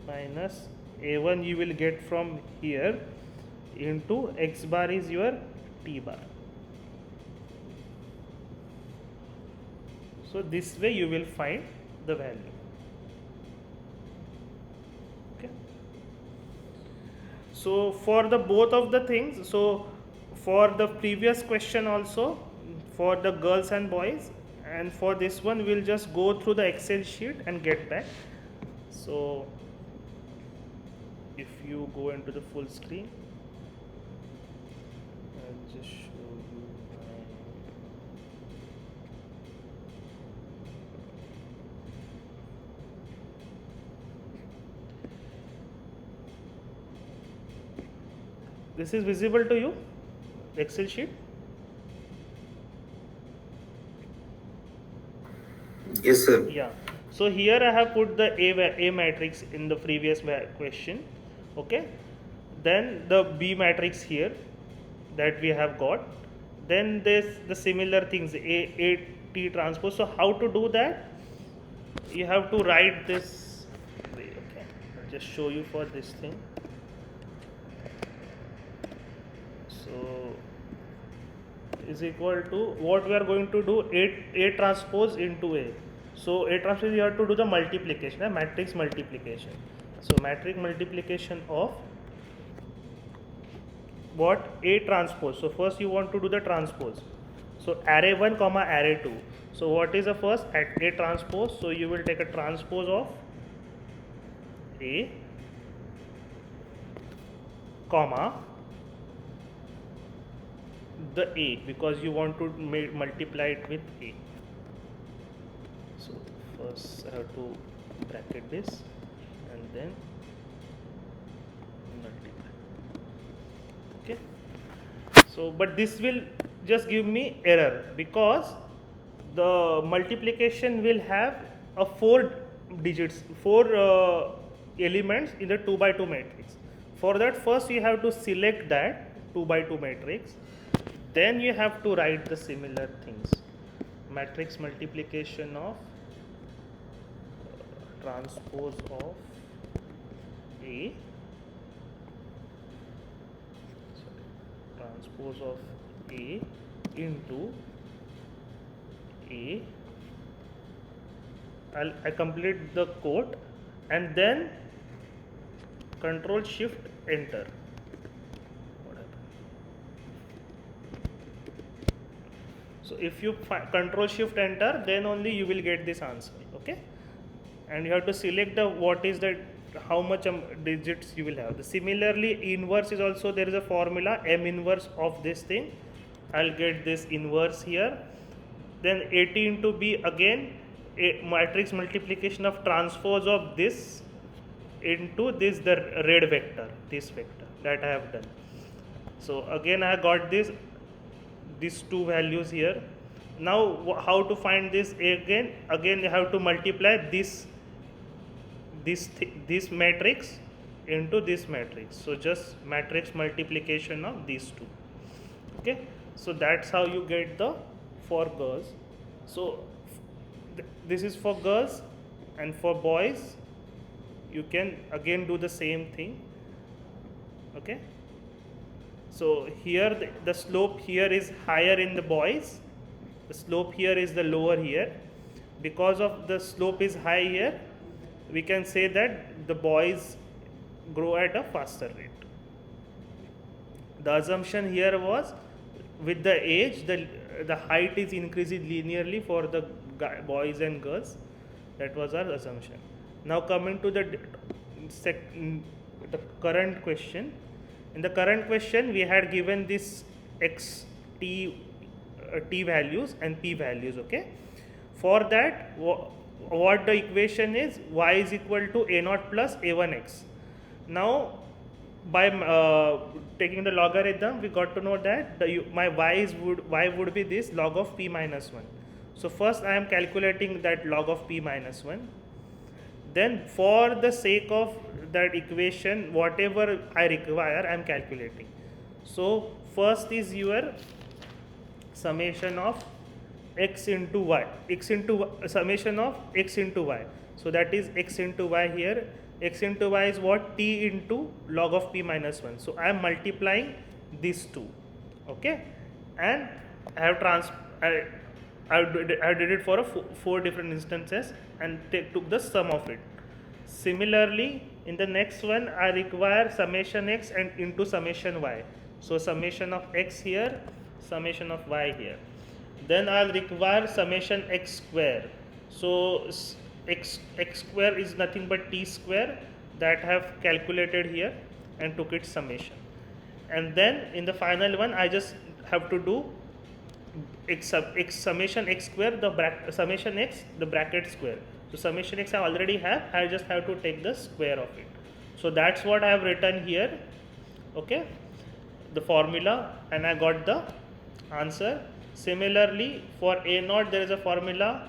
minus a1 you will get from here into x bar is your t bar. So this way you will find the value. Okay. So for the both of the things, so for the previous question also, for the girls and boys, and for this one we'll just go through the Excel sheet and get back. So if you go into the full screen, I'll just show you this is visible to you, the Excel sheet? Yes, sir. Yeah. So here I have put the A matrix in the previous question. Okay. Then the B matrix here that we have got. Then there's the similar things A T transpose. So how to do that? You have to write this way. Okay. I'll just show you for this thing. So is equal to what we are going to do, A transpose into A. So A transpose you have to do the multiplication, matrix multiplication. So matrix multiplication of what? A transpose. So first you want to do the transpose. So array 1 comma array 2. So what is the first? At A transpose. So you will take a transpose of A comma the A, because you want to multiply it with A. So first I have to bracket this and then multiply. Okay. So but this will just give me error, because the multiplication will have a 4 digits, 4 elements in the 2 by 2 matrix. For that, first you have to select that 2 by 2 matrix, then you have to write the similar things. Matrix multiplication of transpose of A, transpose of A into A. I complete the code and then Control Shift Enter. What happened? So if you Control Shift Enter, then only you will get this answer. Okay, and you have to select the what is the how much digits you will have. Similarly, inverse is also there is a formula, m inverse of this thing. I'll get this inverse here. Then 80 into B, again a matrix multiplication of transpose of this into this, the red vector, this vector that I have done. So again I got these two values here. Now how to find this again? Again you have to multiply this matrix into this matrix. So just matrix multiplication of these two. Okay, so that's how you get the for girls. So this is for girls, and for boys you can again do the same thing. Okay, so here the slope here is higher in the boys, the slope here is the lower here. Because of the slope is high here, we can say that the boys grow at a faster rate. The assumption here was with the age the height is increasing linearly for the boys and girls. That was our assumption. Now coming to the current question. In the current question we had given this x t values and p values. Okay, for that what the equation is, y is equal to a naught plus a1x. Now by taking the logarithm, we got to know that my y would be this log of p minus 1. So first I am calculating that log of p minus 1. Then for the sake of that equation, whatever I require I am calculating. So first is your summation of x into y, summation of x into y. So that is x into y here. X into y is what? T into log of p minus 1. So I am multiplying these two. Okay, and I have I did it for 4 different instances and took the sum of it. Similarly, in the next one I require summation x and into summation y. So summation of x here, summation of y here. Then I'll require summation x square. So x square is nothing but t square, that I have calculated here and took its summation. And then in the final one I just have to do x summation x square, the summation x, the bracket square. So summation x I already have, I just have to take the square of it. So that's what I have written here. Okay, the formula, and I got the answer. Similarly, for a naught there is a formula.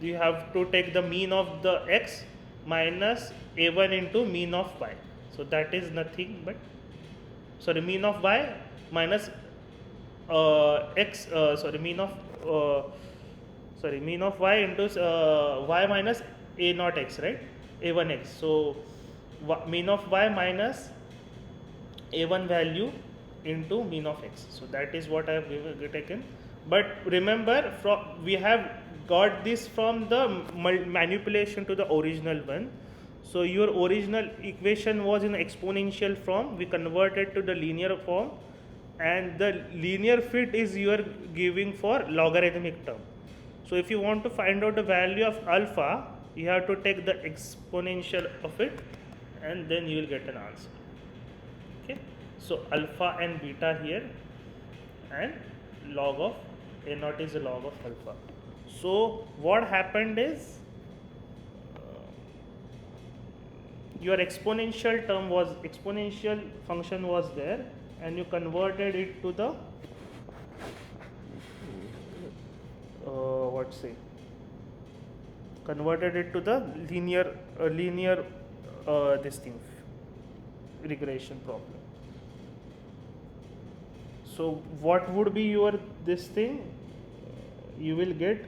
You have to take the mean of the x minus a1 into mean of y. So that is nothing but mean of y minus mean of y into y minus a naught x, right? A1 x. So mean of y minus a1 value into mean of x. So that is what I have taken. But remember, we have got this from the manipulation to the original one. So your original equation was in exponential form. We converted to the linear form and the linear fit is you are giving for logarithmic term. So if you want to find out the value of alpha, you have to take the exponential of it and then you will get an answer. Okay, so alpha and beta here, and log of a naught is a log of alpha. So what happened is your exponential function was there, and you converted it to the converted it to the linear this thing regression problem. So what would be your this thing? You will get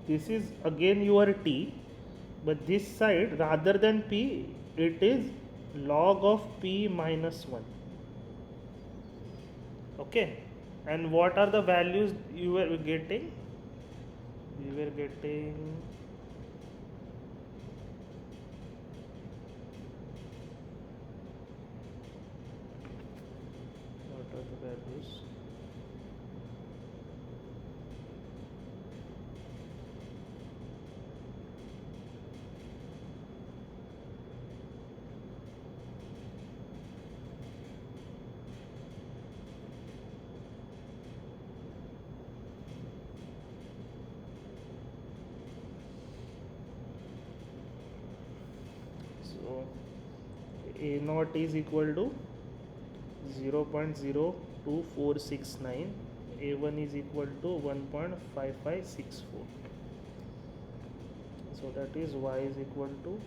this is again your t, but this side rather than p it is log of p minus 1. Okay, and what are the values you were getting? You were getting what are the values? So a naught is equal to 0.02469, a1 is equal to 1.5564. So that is y is equal to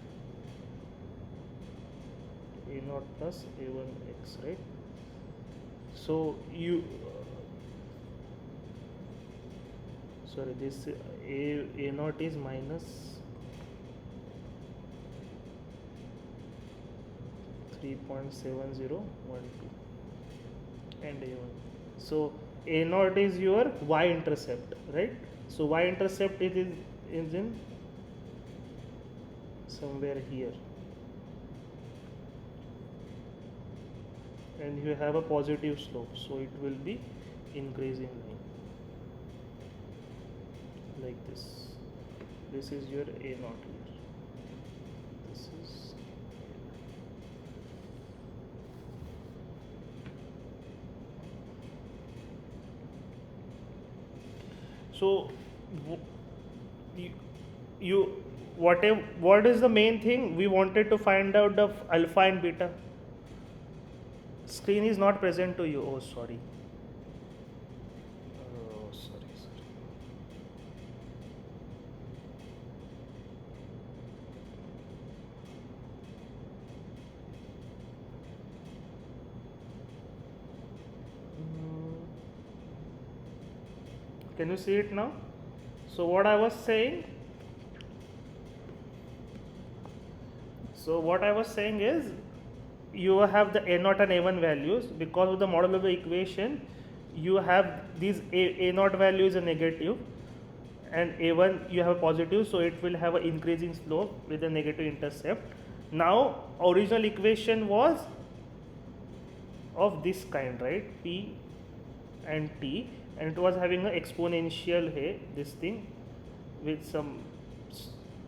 a naught plus a1x, right? So you this a naught is minus 3.7012 and a1. So a naught is your y intercept, right? So y intercept is in somewhere here, and you have a positive slope, so it will be increasing line like this. This is your a naught here. This is so what is the main thing we wanted to find out of alpha and beta? Screen is not present to you. Oh, sorry. Oh, sorry. Can you see it now? So what I was saying is you have the a naught and a1 values. Because of the model of the equation, you have these a naught value is a negative and a1 you have a positive, so it will have an increasing slope with a negative intercept. Now original equation was of this kind, right? P and t, and it was having an exponential here, this thing with some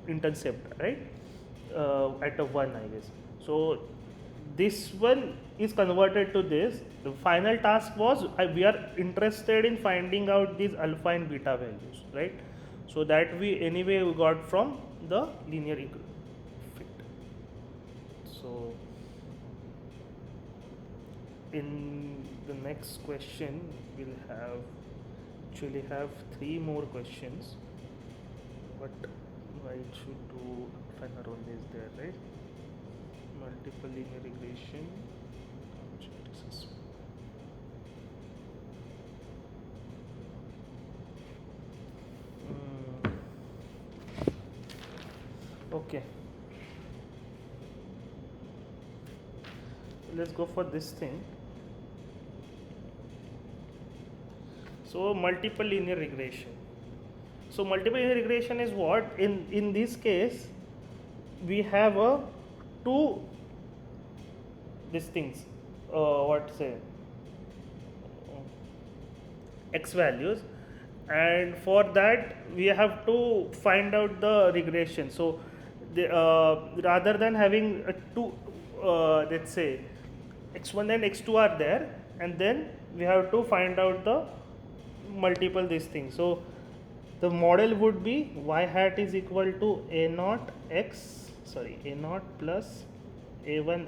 intercept, right? At a 1, I guess. So this one is converted to this. The final task was we are interested in finding out these alpha and beta values, right? So that we got from the linear fit. So in the next question we'll actually have 3 more questions, but I should do final role is there, right? Multiple linear regression, object assessment. Okay, let's go for this thing. So multiple linear regression. So multiple linear regression is what? In this case, we have a two these things. What say? X values, and for that we have to find out the regression. So rather than having two, let's say x1 and x2 are there, and then we have to find out the multiple these things. So the model would be y hat is equal to a naught plus a1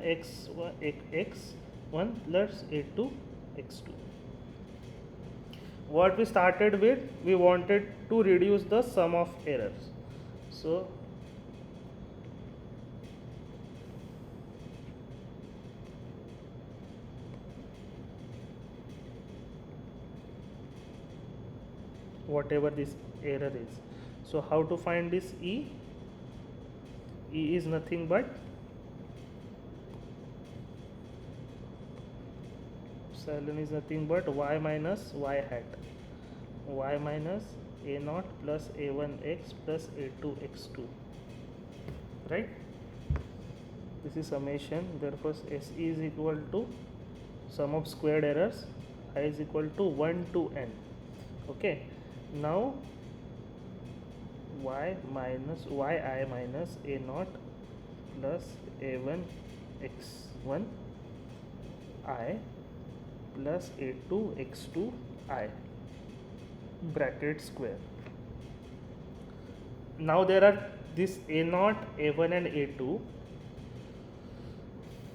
x1 plus a2 x2. What we started with, we wanted to reduce the sum of errors. So whatever this error is. So how to find this E? E is nothing but epsilon is nothing but y minus y hat, y minus a naught plus a1x plus a2 x2, right? This is summation. Therefore SE is equal to sum of squared errors, I is equal to 1 to n. Okay, now y minus yi minus a naught plus a1 x1 I plus a2 x2 I bracket square. Now there are this a naught, a1 and a2.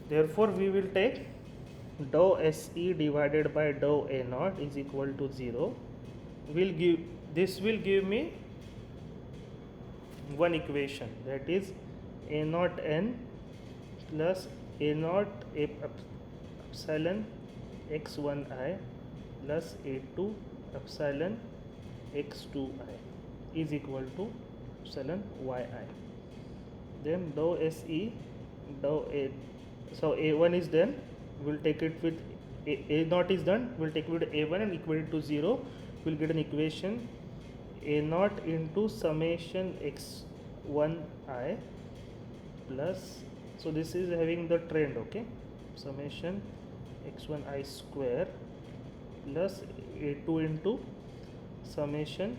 Therefore we will take dou SE divided by dou a naught is equal to 0. This will give me one equation, that is a naught n plus a naught epsilon x1I plus a2 epsilon x2I is equal to epsilon yi. Then dou SE dou a, so a1 is done, we'll take it with a naught is done, we'll take it with a1 and equal it to 0. We'll get an equation a naught into summation x1I plus, so this is having the trend, okay, summation x1I square plus a2 into summation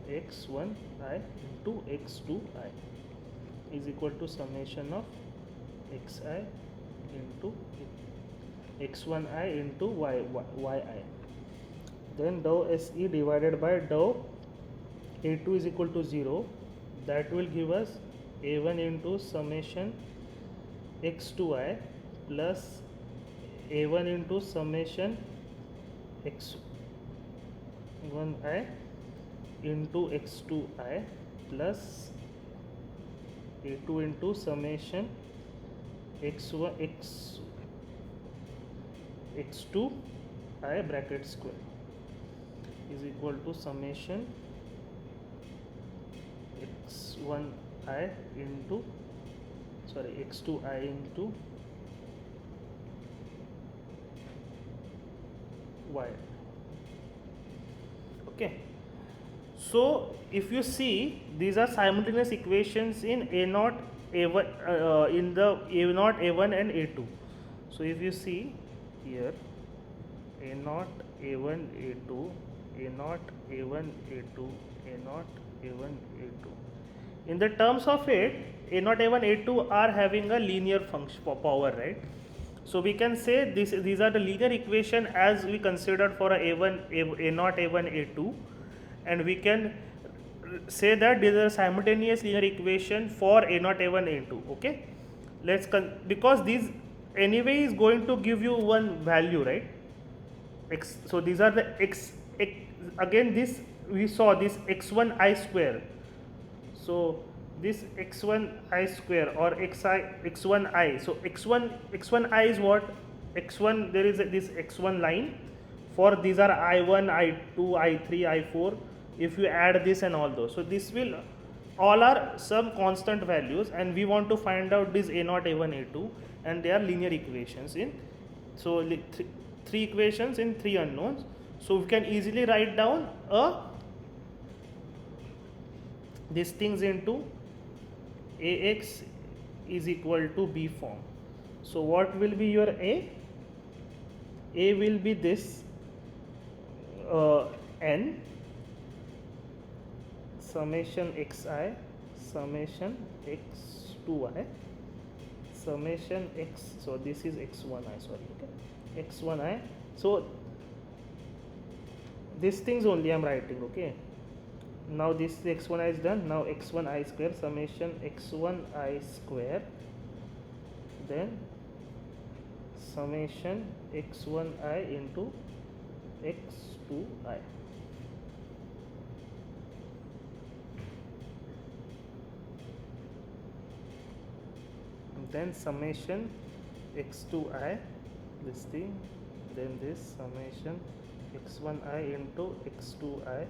x1I into x2I is equal to summation of xi into x1I into yi. Then dou SE divided by dou a2 is equal to 0. That will give us a1 into summation x2I plus a1 into summation x1I into x2I plus a2 into summation x2I bracket square is equal to summation x1I into x2I into y. Okay, so if you see, these are simultaneous equations in a naught a1 in the a naught a1 and a2. So if you see here, a naught a1 a2, a naught a1 a2, a naught a1 a2. In the terms of it, a naught a1 a2 are having a linear function power, right? So we can say these are the linear equation as we considered for a naught a1 a2, and we can say that these are simultaneous linear equation for a naught a1 a2. Okay, because these anyway is going to give you one value, right? X. So these are the x again this we saw this x1I square. So this x1I square or x1I. So x1I is what? X1, there is this x1 line. For these are I1, I2, I3, I4. If you add this and all those, so this will all are some constant values, and we want to find out this a naught a1 a2, and they are linear equations in, so three equations in three unknowns. So we can easily write down a these things into ax is equal to b form. So what will be your a? A will be this n summation xi summation x to I summation x, so this is x1i, sorry, okay, x1i. So these things only I am writing, okay. Now this x1i is done. Now x1i square summation x1i square, then summation x1i into x2i. Then summation x2i, this thing, then this summation x1i into x2i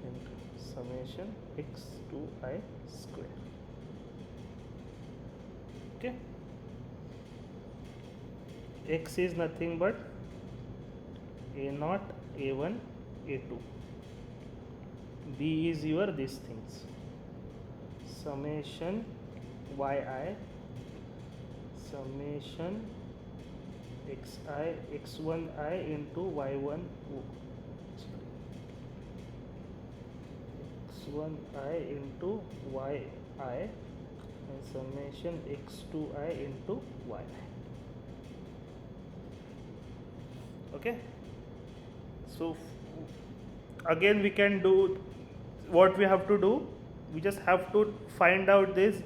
into summation x2i square. Okay, x is nothing but a0, a1, a2. B is your these things, summation yi summation xi x1i into y1 x1i into yi and summation x2i into yi. Okay, so again we can do what we have to do. We just have to find out this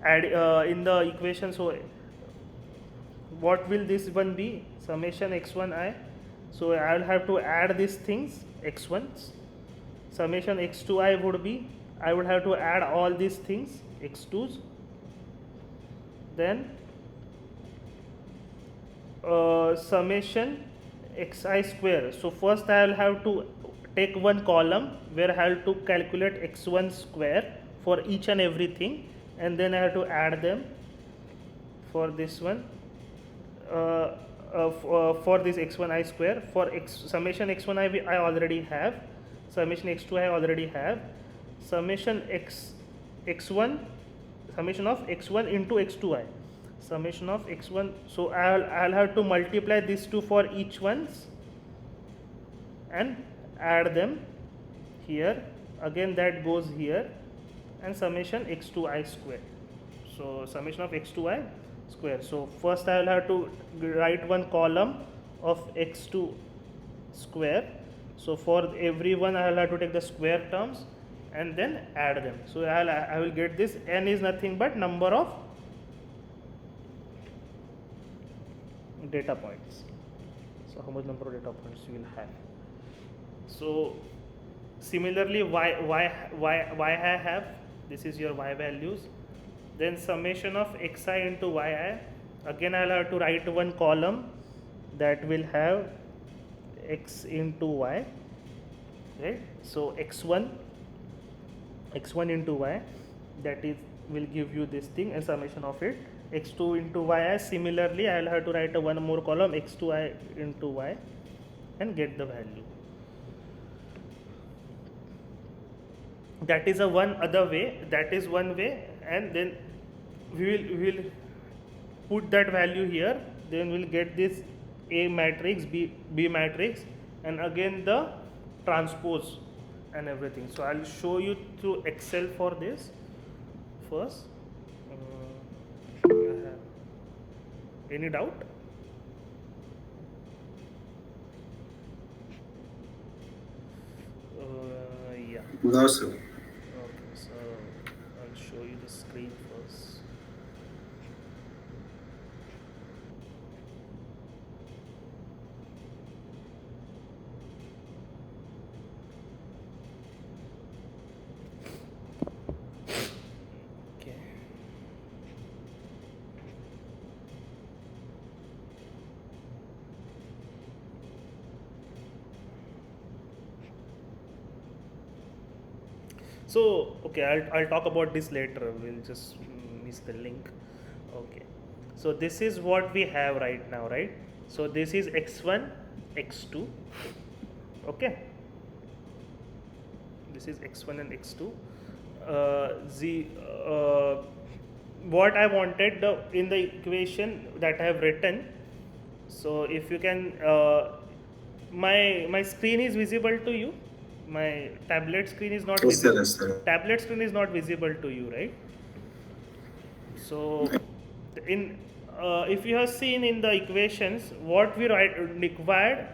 add in the equation. So what will this one be? Summation x1i. So I will have to add these things x1s. Summation x2i would be, I would have to add all these things x2s. Then summation xi square. So first I will have to take one column where I have to calculate x1 square for each and everything, and then I have to add them for this one for this x1i square. For summation x1i I already have, summation x2i I already have, summation x1 summation of x1 into x2i summation of x1. So I'll have to multiply these two for each ones and add them here. Again that goes here, and summation x2i square. So summation of x2i square. So first I will have to write one column of x2 square. So for every one I will have to take the square terms and then add them. So I will get this. N is nothing but number of data points. So how much number of data points you will have. So similarly y I have, this is your y values. Then summation of xi into yi, again I will have to write one column that will have x into y, right? So x1 into y, that is will give you this thing, and summation of it x2 into yi. Similarly I will have to write one more column x2i into y and get the value. That is a one other way, that is one way, and then we will put that value here, then we'll get this A matrix, B matrix, and again the transpose and everything. So I'll show you through Excel for this first. Any doubt? Yeah. No, sir. Okay, so I'll show you the screen first. Okay. So okay, I'll talk about this later. We'll just miss the link. Okay, so this is what we have right now, right? So this is x1, x2. Okay, this is x1 and x2. What I wanted in the equation that I have written. So if you can, my screen is visible to you. My tablet screen is not Yes, sir. visible. Yes, sir. Tablet screen is not visible to you, right? So, in if you have seen in the equations, what we required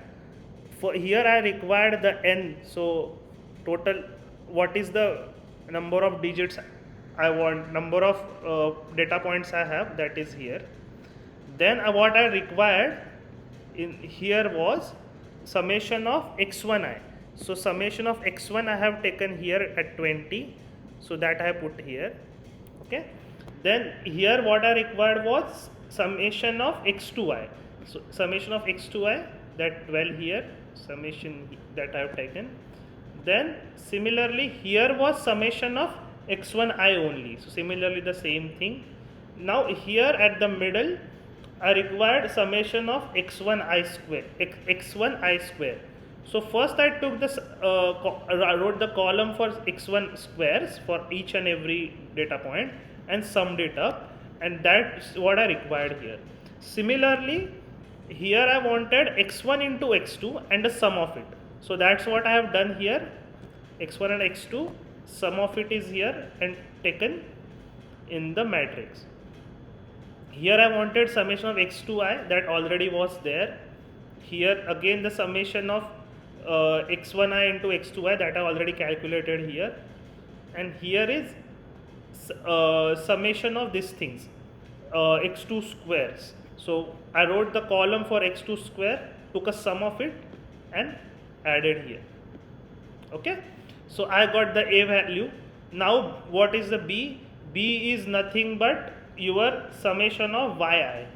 for here, I required the n. So, total, what is the number of digits I want, number of data points I have, that is here. Then what I required in here was summation of x1i. So summation of x1 I have taken here at 20, so that I have put here. Okay. Then here what I required was summation of x2i. So summation of x2i, that 12 here, summation that I have taken. Then similarly here was summation of x1i only. So similarly the same thing. Now here at the middle I required summation of x1i square, x1i square. So first I took this, I wrote the column for x1 squares for each and every data point and summed it up, and that's what I required here. Similarly, here I wanted x1 into x2 and the sum of it. So that's what I have done here. x1 and x2, sum of it is here and taken in the matrix. Here I wanted summation of x2i, that already was there. Here again the summation of x1i into x2i, that I already calculated here. And here is summation of these things, x2 squares. So I wrote the column for x2 square, took a sum of it and added here. Okay, so I got the a value. Now what is the b? B is nothing but your summation of yi.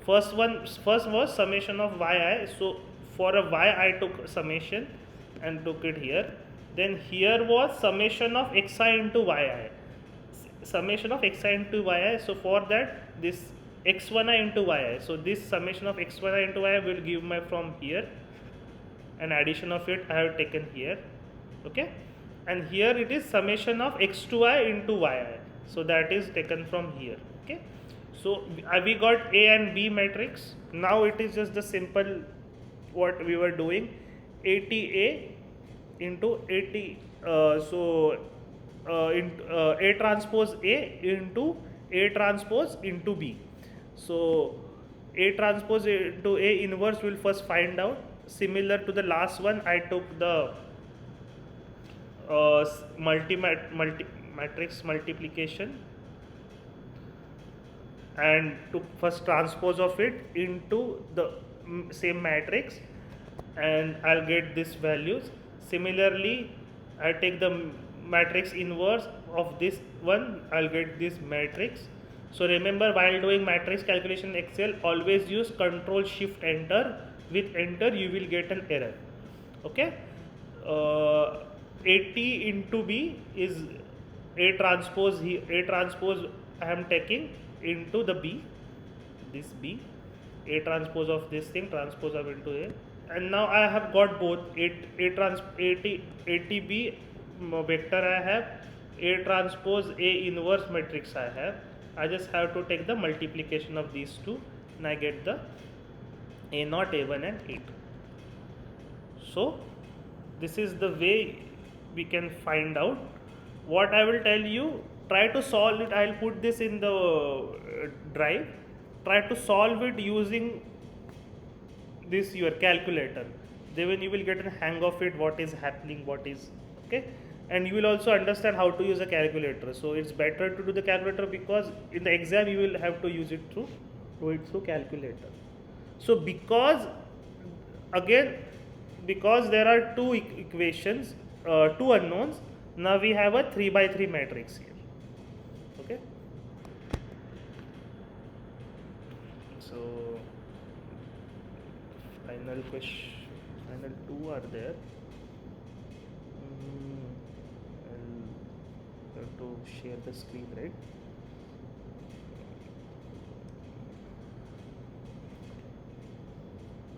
First was summation of yi. So for a y I took summation and took it here. Then here was summation of xi into yi. Summation of xi into yi. So for that, this x1i into yi. So this summation of x1i into yi will give my from here. An addition of it I have taken here. Okay, and here it is summation of x2i into yi. So that is taken from here. Okay, so we got A and B matrix. Now it is just the simple what we were doing, ATA into AT. A transpose A into A transpose into B. So A transpose into A inverse will first find out. Similar to the last one, I took the matrix multiplication and took first transpose of it into the same matrix, and I'll get these values. Similarly, I take the matrix inverse of this one, I'll get this matrix. So remember, while doing matrix calculation in Excel, always use Control Shift Enter. With enter you will get an error. Okay, AT into B is A transpose. A transpose I am taking into the B, this B, A transpose of this thing, transpose of into A, and now I have got both ATB vector I have, A transpose A inverse matrix I have. I just have to take the multiplication of these two and I get the A0, A1 and A2. So this is the way we can find out. What I will tell you, try to solve it. I'll put this in the drive. Try to solve it using this your calculator. Then you will get a hang of it, what is happening, what is okay, and you will also understand how to use a calculator. So it's better to do the calculator, because in the exam you will have to use it through calculator. So because there are two equations, two unknowns, now we have a 3 by 3 matrix here. Okay, so final two are there. I'll have to share the screen, right?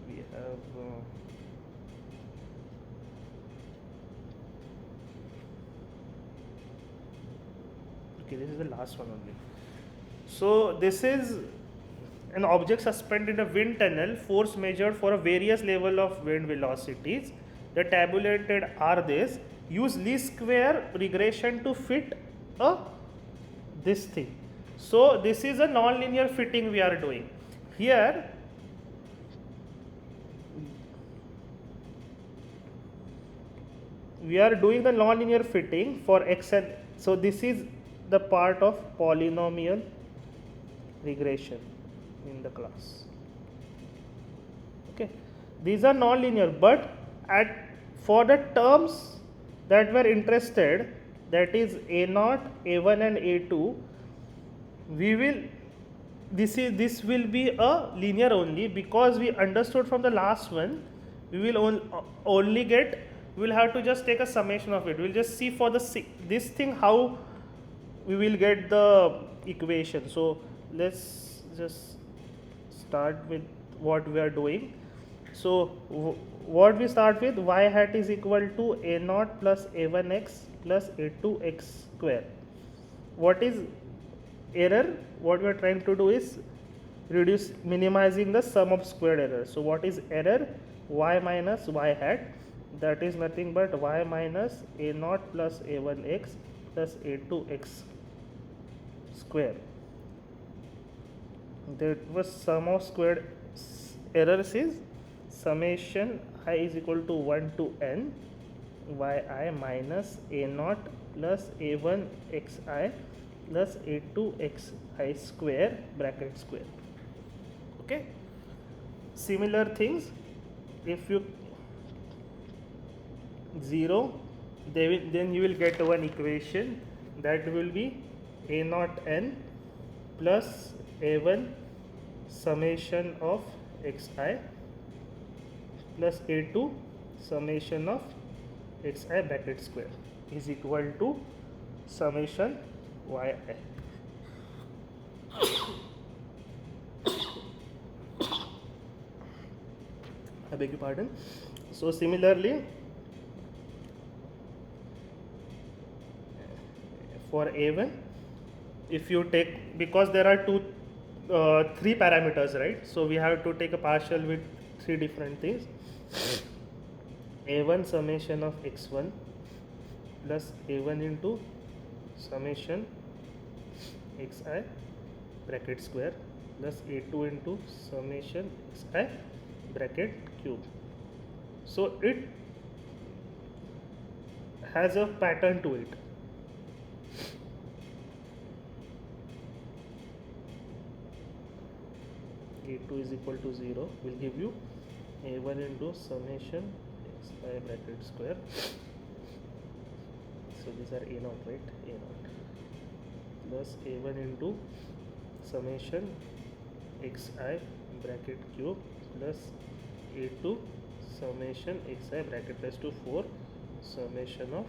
We have Okay, this is the last one only. So this is an object suspended in a wind tunnel, force measured for a various level of wind velocities. The tabulated are this. Use least square regression to fit a this thing. So this is a non-linear fitting we are doing. Here we are doing the non-linear fitting for x and so this is the part of polynomial regression in the class. Okay, these are non-linear, but at for the terms that were interested, that is a0, a1 and a2, we will this will be a linear only, because we understood from the last one we will only get, we will have to just take a summation of it. We will just see for the this thing how we will get the equation. So let's just start with what we are doing. So what we start with, y hat is equal to a0 plus a1x plus a2x square. What is error? What we are trying to do is minimizing the sum of squared errors. So what is error? Y minus y hat, that is nothing but y minus a0 plus a1x plus a2x square. That was sum of squared errors is summation I is equal to 1 to n yi minus a0 plus a1 xi plus a2 xi square bracket square. Okay, similar things, if you 0, then you will get one equation that will be a0 n plus a1 summation of xi plus a2 summation of xi bracket square is equal to summation yi. I beg your pardon. So similarly for a1, if you take, because there are three parameters, right? So we have to take a partial with three different things. a1 summation of x1 plus a1 into summation xi bracket square plus a2 into summation xi bracket cube. So it has a pattern to it. a2 is equal to 0 will give you a1 into summation xi bracket square. So these are a0, right? a0 plus a1 into summation xi bracket cube plus a2 summation xi bracket plus 2 4 summation of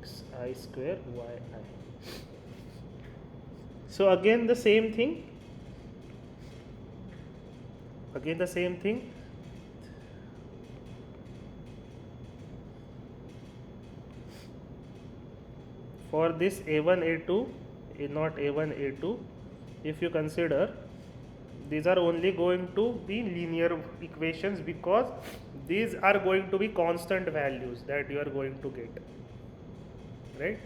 xi square yi. So again the same thing. For this a1 a2 not a1 a2, if you consider, these are only going to be linear equations, because these are going to be constant values that you are going to get, right?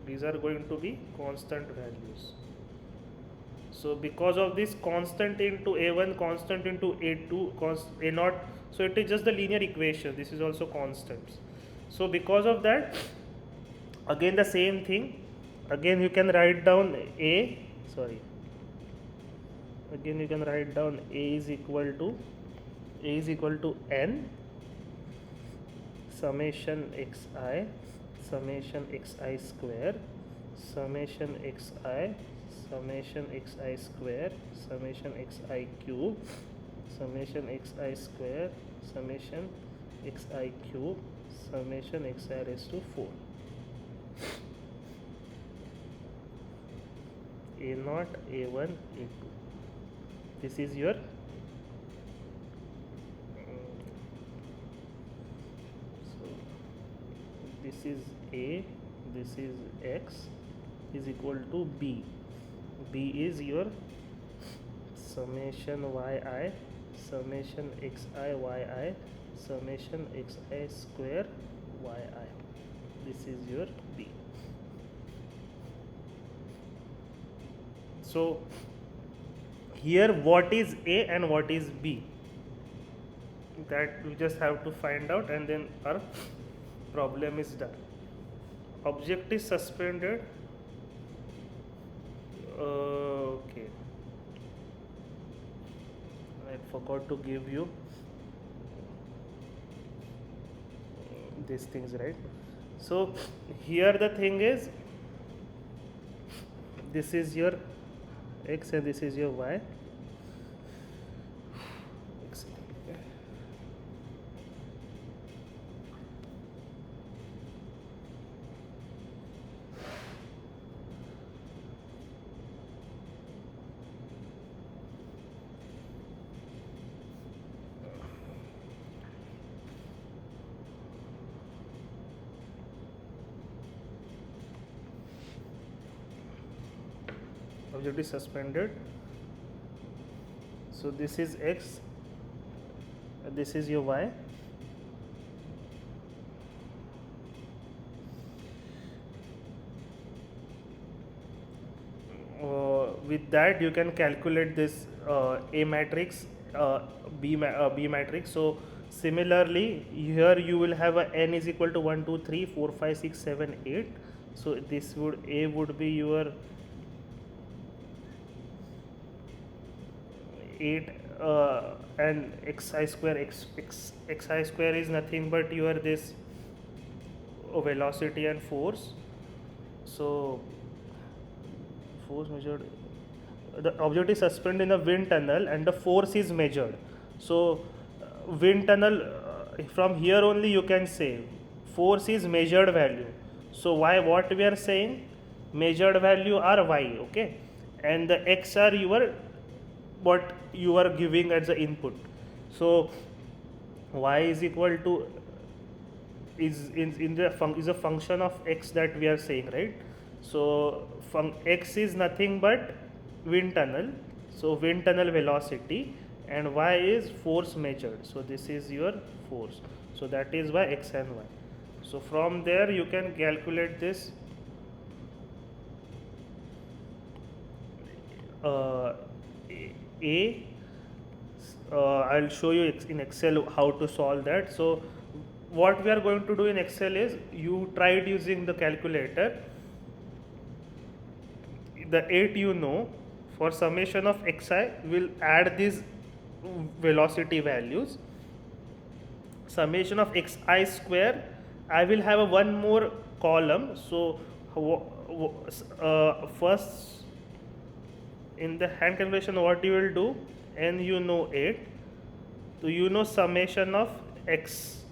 These are going to be constant values. So because of this constant into a1, constant into a2, a0, so it is just the linear equation. This is also constants. So because of that, again the same thing. Again you can write down a is equal to n summation xi square summation xi square summation xi cube summation xi square summation xi cube summation xi raised to 4. a0 a1 a2, this is your so this this is A, this is X is equal to B. B is your summation yi, summation xi yi, summation xi square yi. This is your B. So here what is A and what is B, that we just have to find out, and then our problem is done. Object is suspended. Okay, I forgot to give you these things, right? So here the thing is, this is your X and this is your Y. Object is suspended. So this is X, this is your Y. With that you can calculate this A matrix, B matrix. So similarly here you will have a n is equal to 1 2 3 4 5 6 7 8. So this would, A would be your 8 and xi square, xi square is nothing but your this velocity and force. So force measured, the object is suspended in a wind tunnel and the force is measured. So wind tunnel, from here only you can say force is measured value. So why, what we are saying, measured value are y, okay, and the x are your, what you are giving as the input. So y is equal to is a function of x that we are saying, right? So x is nothing but wind tunnel, so wind tunnel velocity, and y is force measured. So this is your force. So that is why x and y. So from there you can calculate this I'll show you in Excel how to solve that. So what we are going to do in Excel is, you tried using the calculator, the 8 you know, for summation of xi will add these velocity values, summation of xi square I will have a one more column. So first in the hand calculation what you will do, and you know 8, so you know summation of x,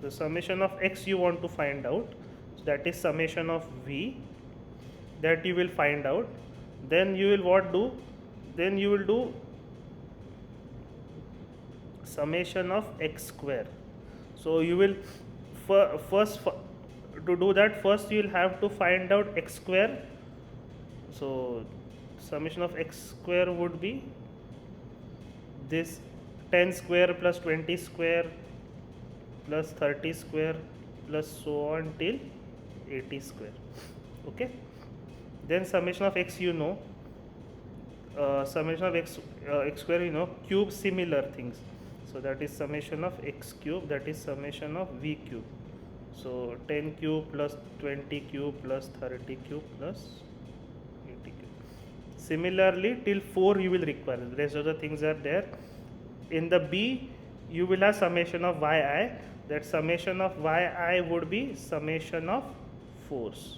the summation of x you want to find out, so that is summation of v, that you will find out. Then you will what do, then you will do summation of x square. So you will first, to do that, first you will have to find out x square. So summation of x square would be this 10 square plus 20 square plus 30 square plus so on till 80 square, okay. Then summation of x you know, summation of x square you know, cube similar things. So that is summation of x cube, that is summation of v cube. So 10 cube plus 20 cube plus 30 cube plus 80 cube. Similarly till 4 you will require, the rest of the things are there. In the B you will have summation of yi, that summation of yi would be summation of force.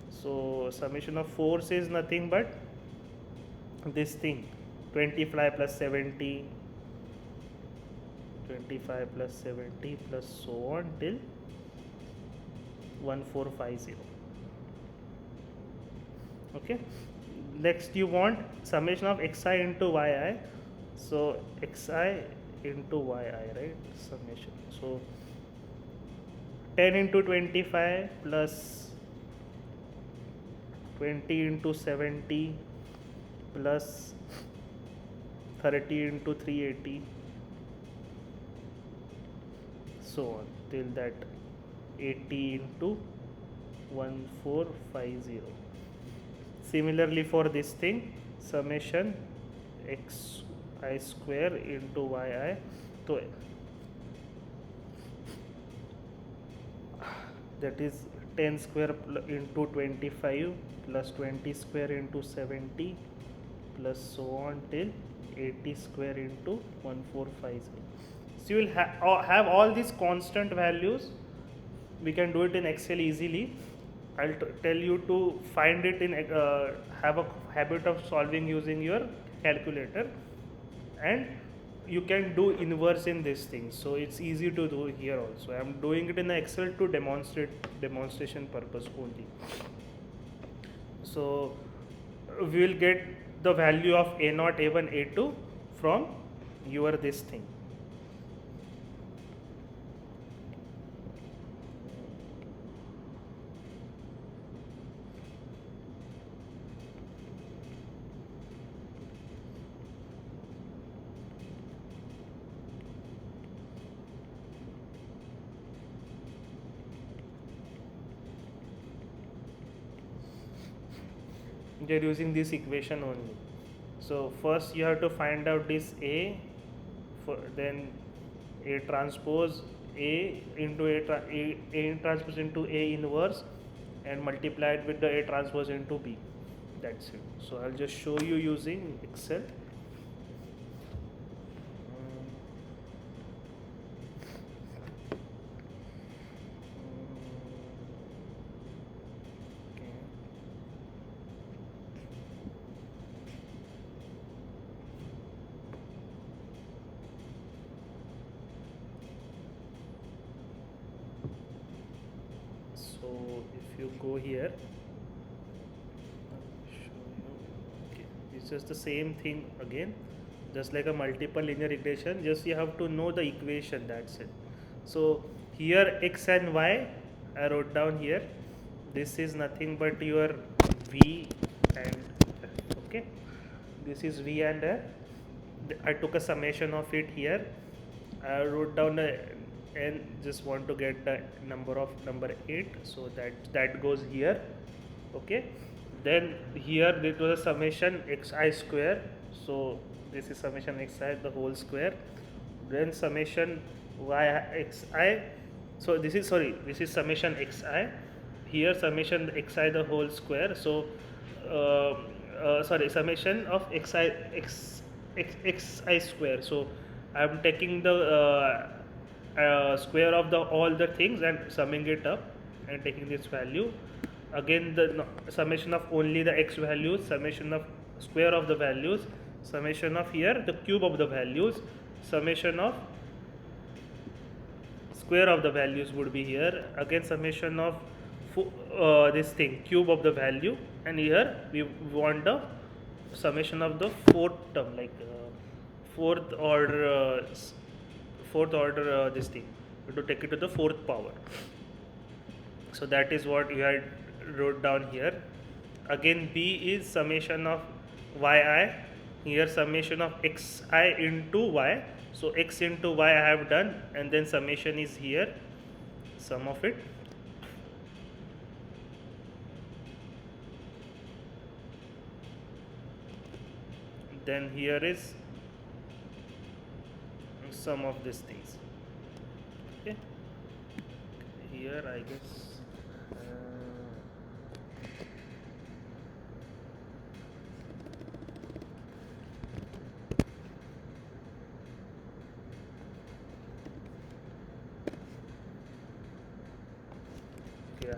So summation of force is nothing but this thing, 25 plus 70, 25 plus 70 plus so on till 1450, okay. Next you want summation of xi into yi, so xi into yi, right, summation. So 10 into 25 plus 20 into 70 plus 30 into 380, so on till that 80 into 1450. Similarly for this thing, summation xi square into yi, so that is 10 square into 25 plus 20 square into 70 plus so on till 80 square into 1450. So you will have all these constant values. We can do it in Excel easily. I'll tell you to find it in have a habit of solving using your calculator, and you can do inverse in this thing, so it's easy to do here also. I'm doing it in Excel to demonstration purpose only. So we will get the value of a0, a1, a2 from your this thing. You're using this equation only. So first you have to find out this A, then A transpose A into A transpose into A inverse, and multiply it with the A transpose into B. That's it. So I'll just show you using Excel. So if you go here, okay, it's just the same thing again, just like a multiple linear regression, just you have to know the equation, that's it. So here x and y I wrote down here, this is nothing but your v and f, okay, this is v and f. I took a summation of it here. I wrote down a n, just want to get the number 8, so that goes here, okay. Then here it was a summation xi square, so this is summation xi the whole square, then summation y xi, so this is summation xi, here summation xi the whole square, so summation of xi square, so I'm taking the square of all the things and summing it up and taking this value. Again the summation of only the x values, summation of square of the values, summation of here the cube of the values, summation of square of the values would be here, again summation of this thing cube of the value, and here we want the summation of the fourth term, like fourth order this thing, to take it to the fourth power. So that is what you had wrote down here. Again b is summation of yi, here summation of xi into y, so x into y I have done, and then summation is here, sum of it. Then here is sum of these things, okay. Here I guess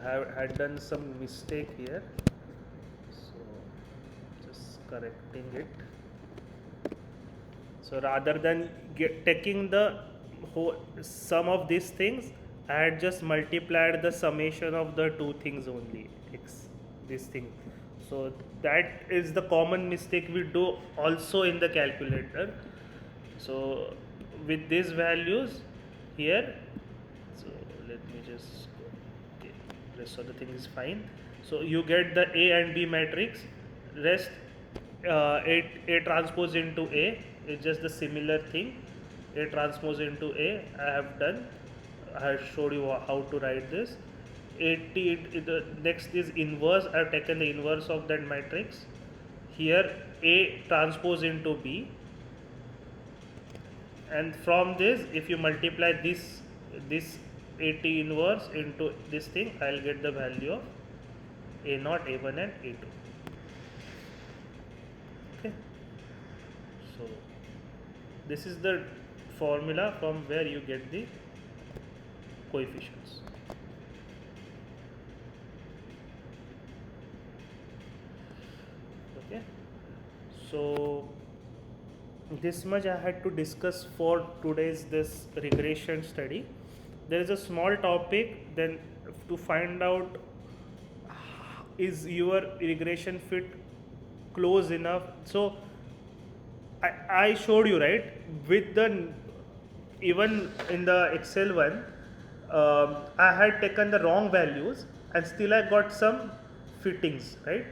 I had done some mistake here, so just correcting it. So rather than taking the whole sum of these things, I had just multiplied the summation of the two things only, this thing. So that is the common mistake we do also in the calculator. So with these values here, so let me just go. Okay, rest of the thing is fine. So you get the A and B matrix. Rest A transpose into A is just the similar thing. A transpose into A I have done. I have showed you how to write this. The next is inverse. I have taken the inverse of that matrix. Here A transpose into B, and from this if you multiply this AT inverse into this thing, I'll get the value of A0, A1 and A2. Okay, so this is the formula from where you get the coefficients. Okay, so this much I had to discuss for today's this regression study. There is a small topic then to find out is your regression fit close enough. So I showed you, right, with the even in the Excel one, I had taken the wrong values and still I got some fittings, right?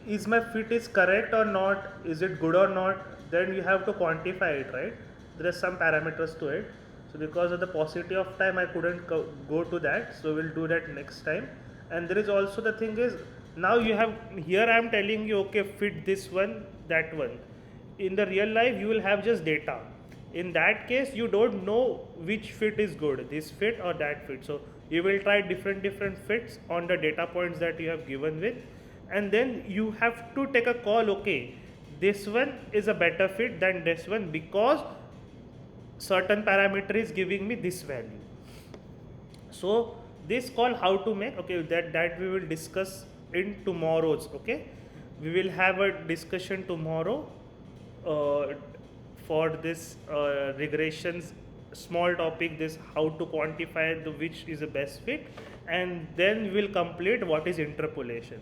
Is my fit is correct or not, is it good or not, then you have to quantify it, right? There are some parameters to it. So because of the paucity of time I couldn't go to that, so we'll do that next time. And there is also the thing is, now you have here I am telling you, okay, fit this one, that one. In the real life you will have just data. In that case you don't know which fit is good, this fit or that fit. So you will try different fits on the data points that you have given with, and then you have to take a call, okay, this one is a better fit than this one because certain parameter is giving me this value. So this call how to make, okay, that we will discuss in tomorrow's. Okay, we will have a discussion tomorrow for this regressions small topic, this how to quantify the which is the best fit, and then we will complete what is interpolation.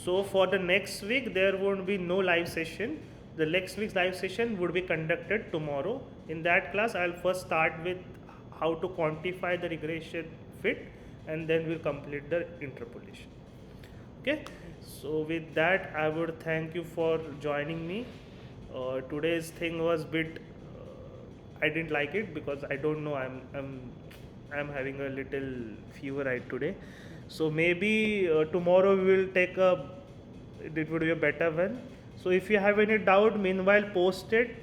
So for the next week there won't be no live session. The next week's live session would be conducted tomorrow. In that class I'll first start with how to quantify the regression fit, and then we'll complete the interpolation. Okay, so with that I would thank you for joining me. Today's thing was bit I didn't like it because I don't know, I'm having a little fever right today. So maybe tomorrow we will take it would be a better one. So if you have any doubt, meanwhile post it.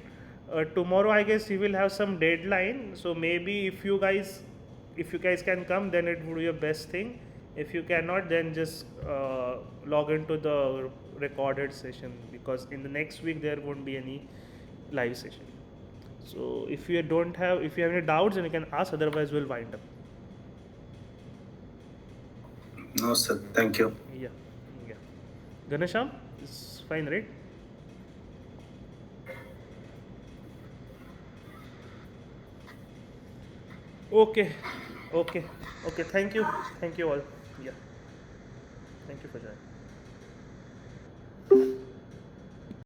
Tomorrow I guess we will have some deadline. So maybe if you guys can come, then it would be a best thing. If you cannot, then just log into the recorded session, because in the next week there won't be any live session. So if you have any doubts, then you can ask, otherwise we'll wind up. No, sir. Thank you. Yeah. Ganesham, it's fine, right? Okay. Thank you all. Yeah. Thank you for joining.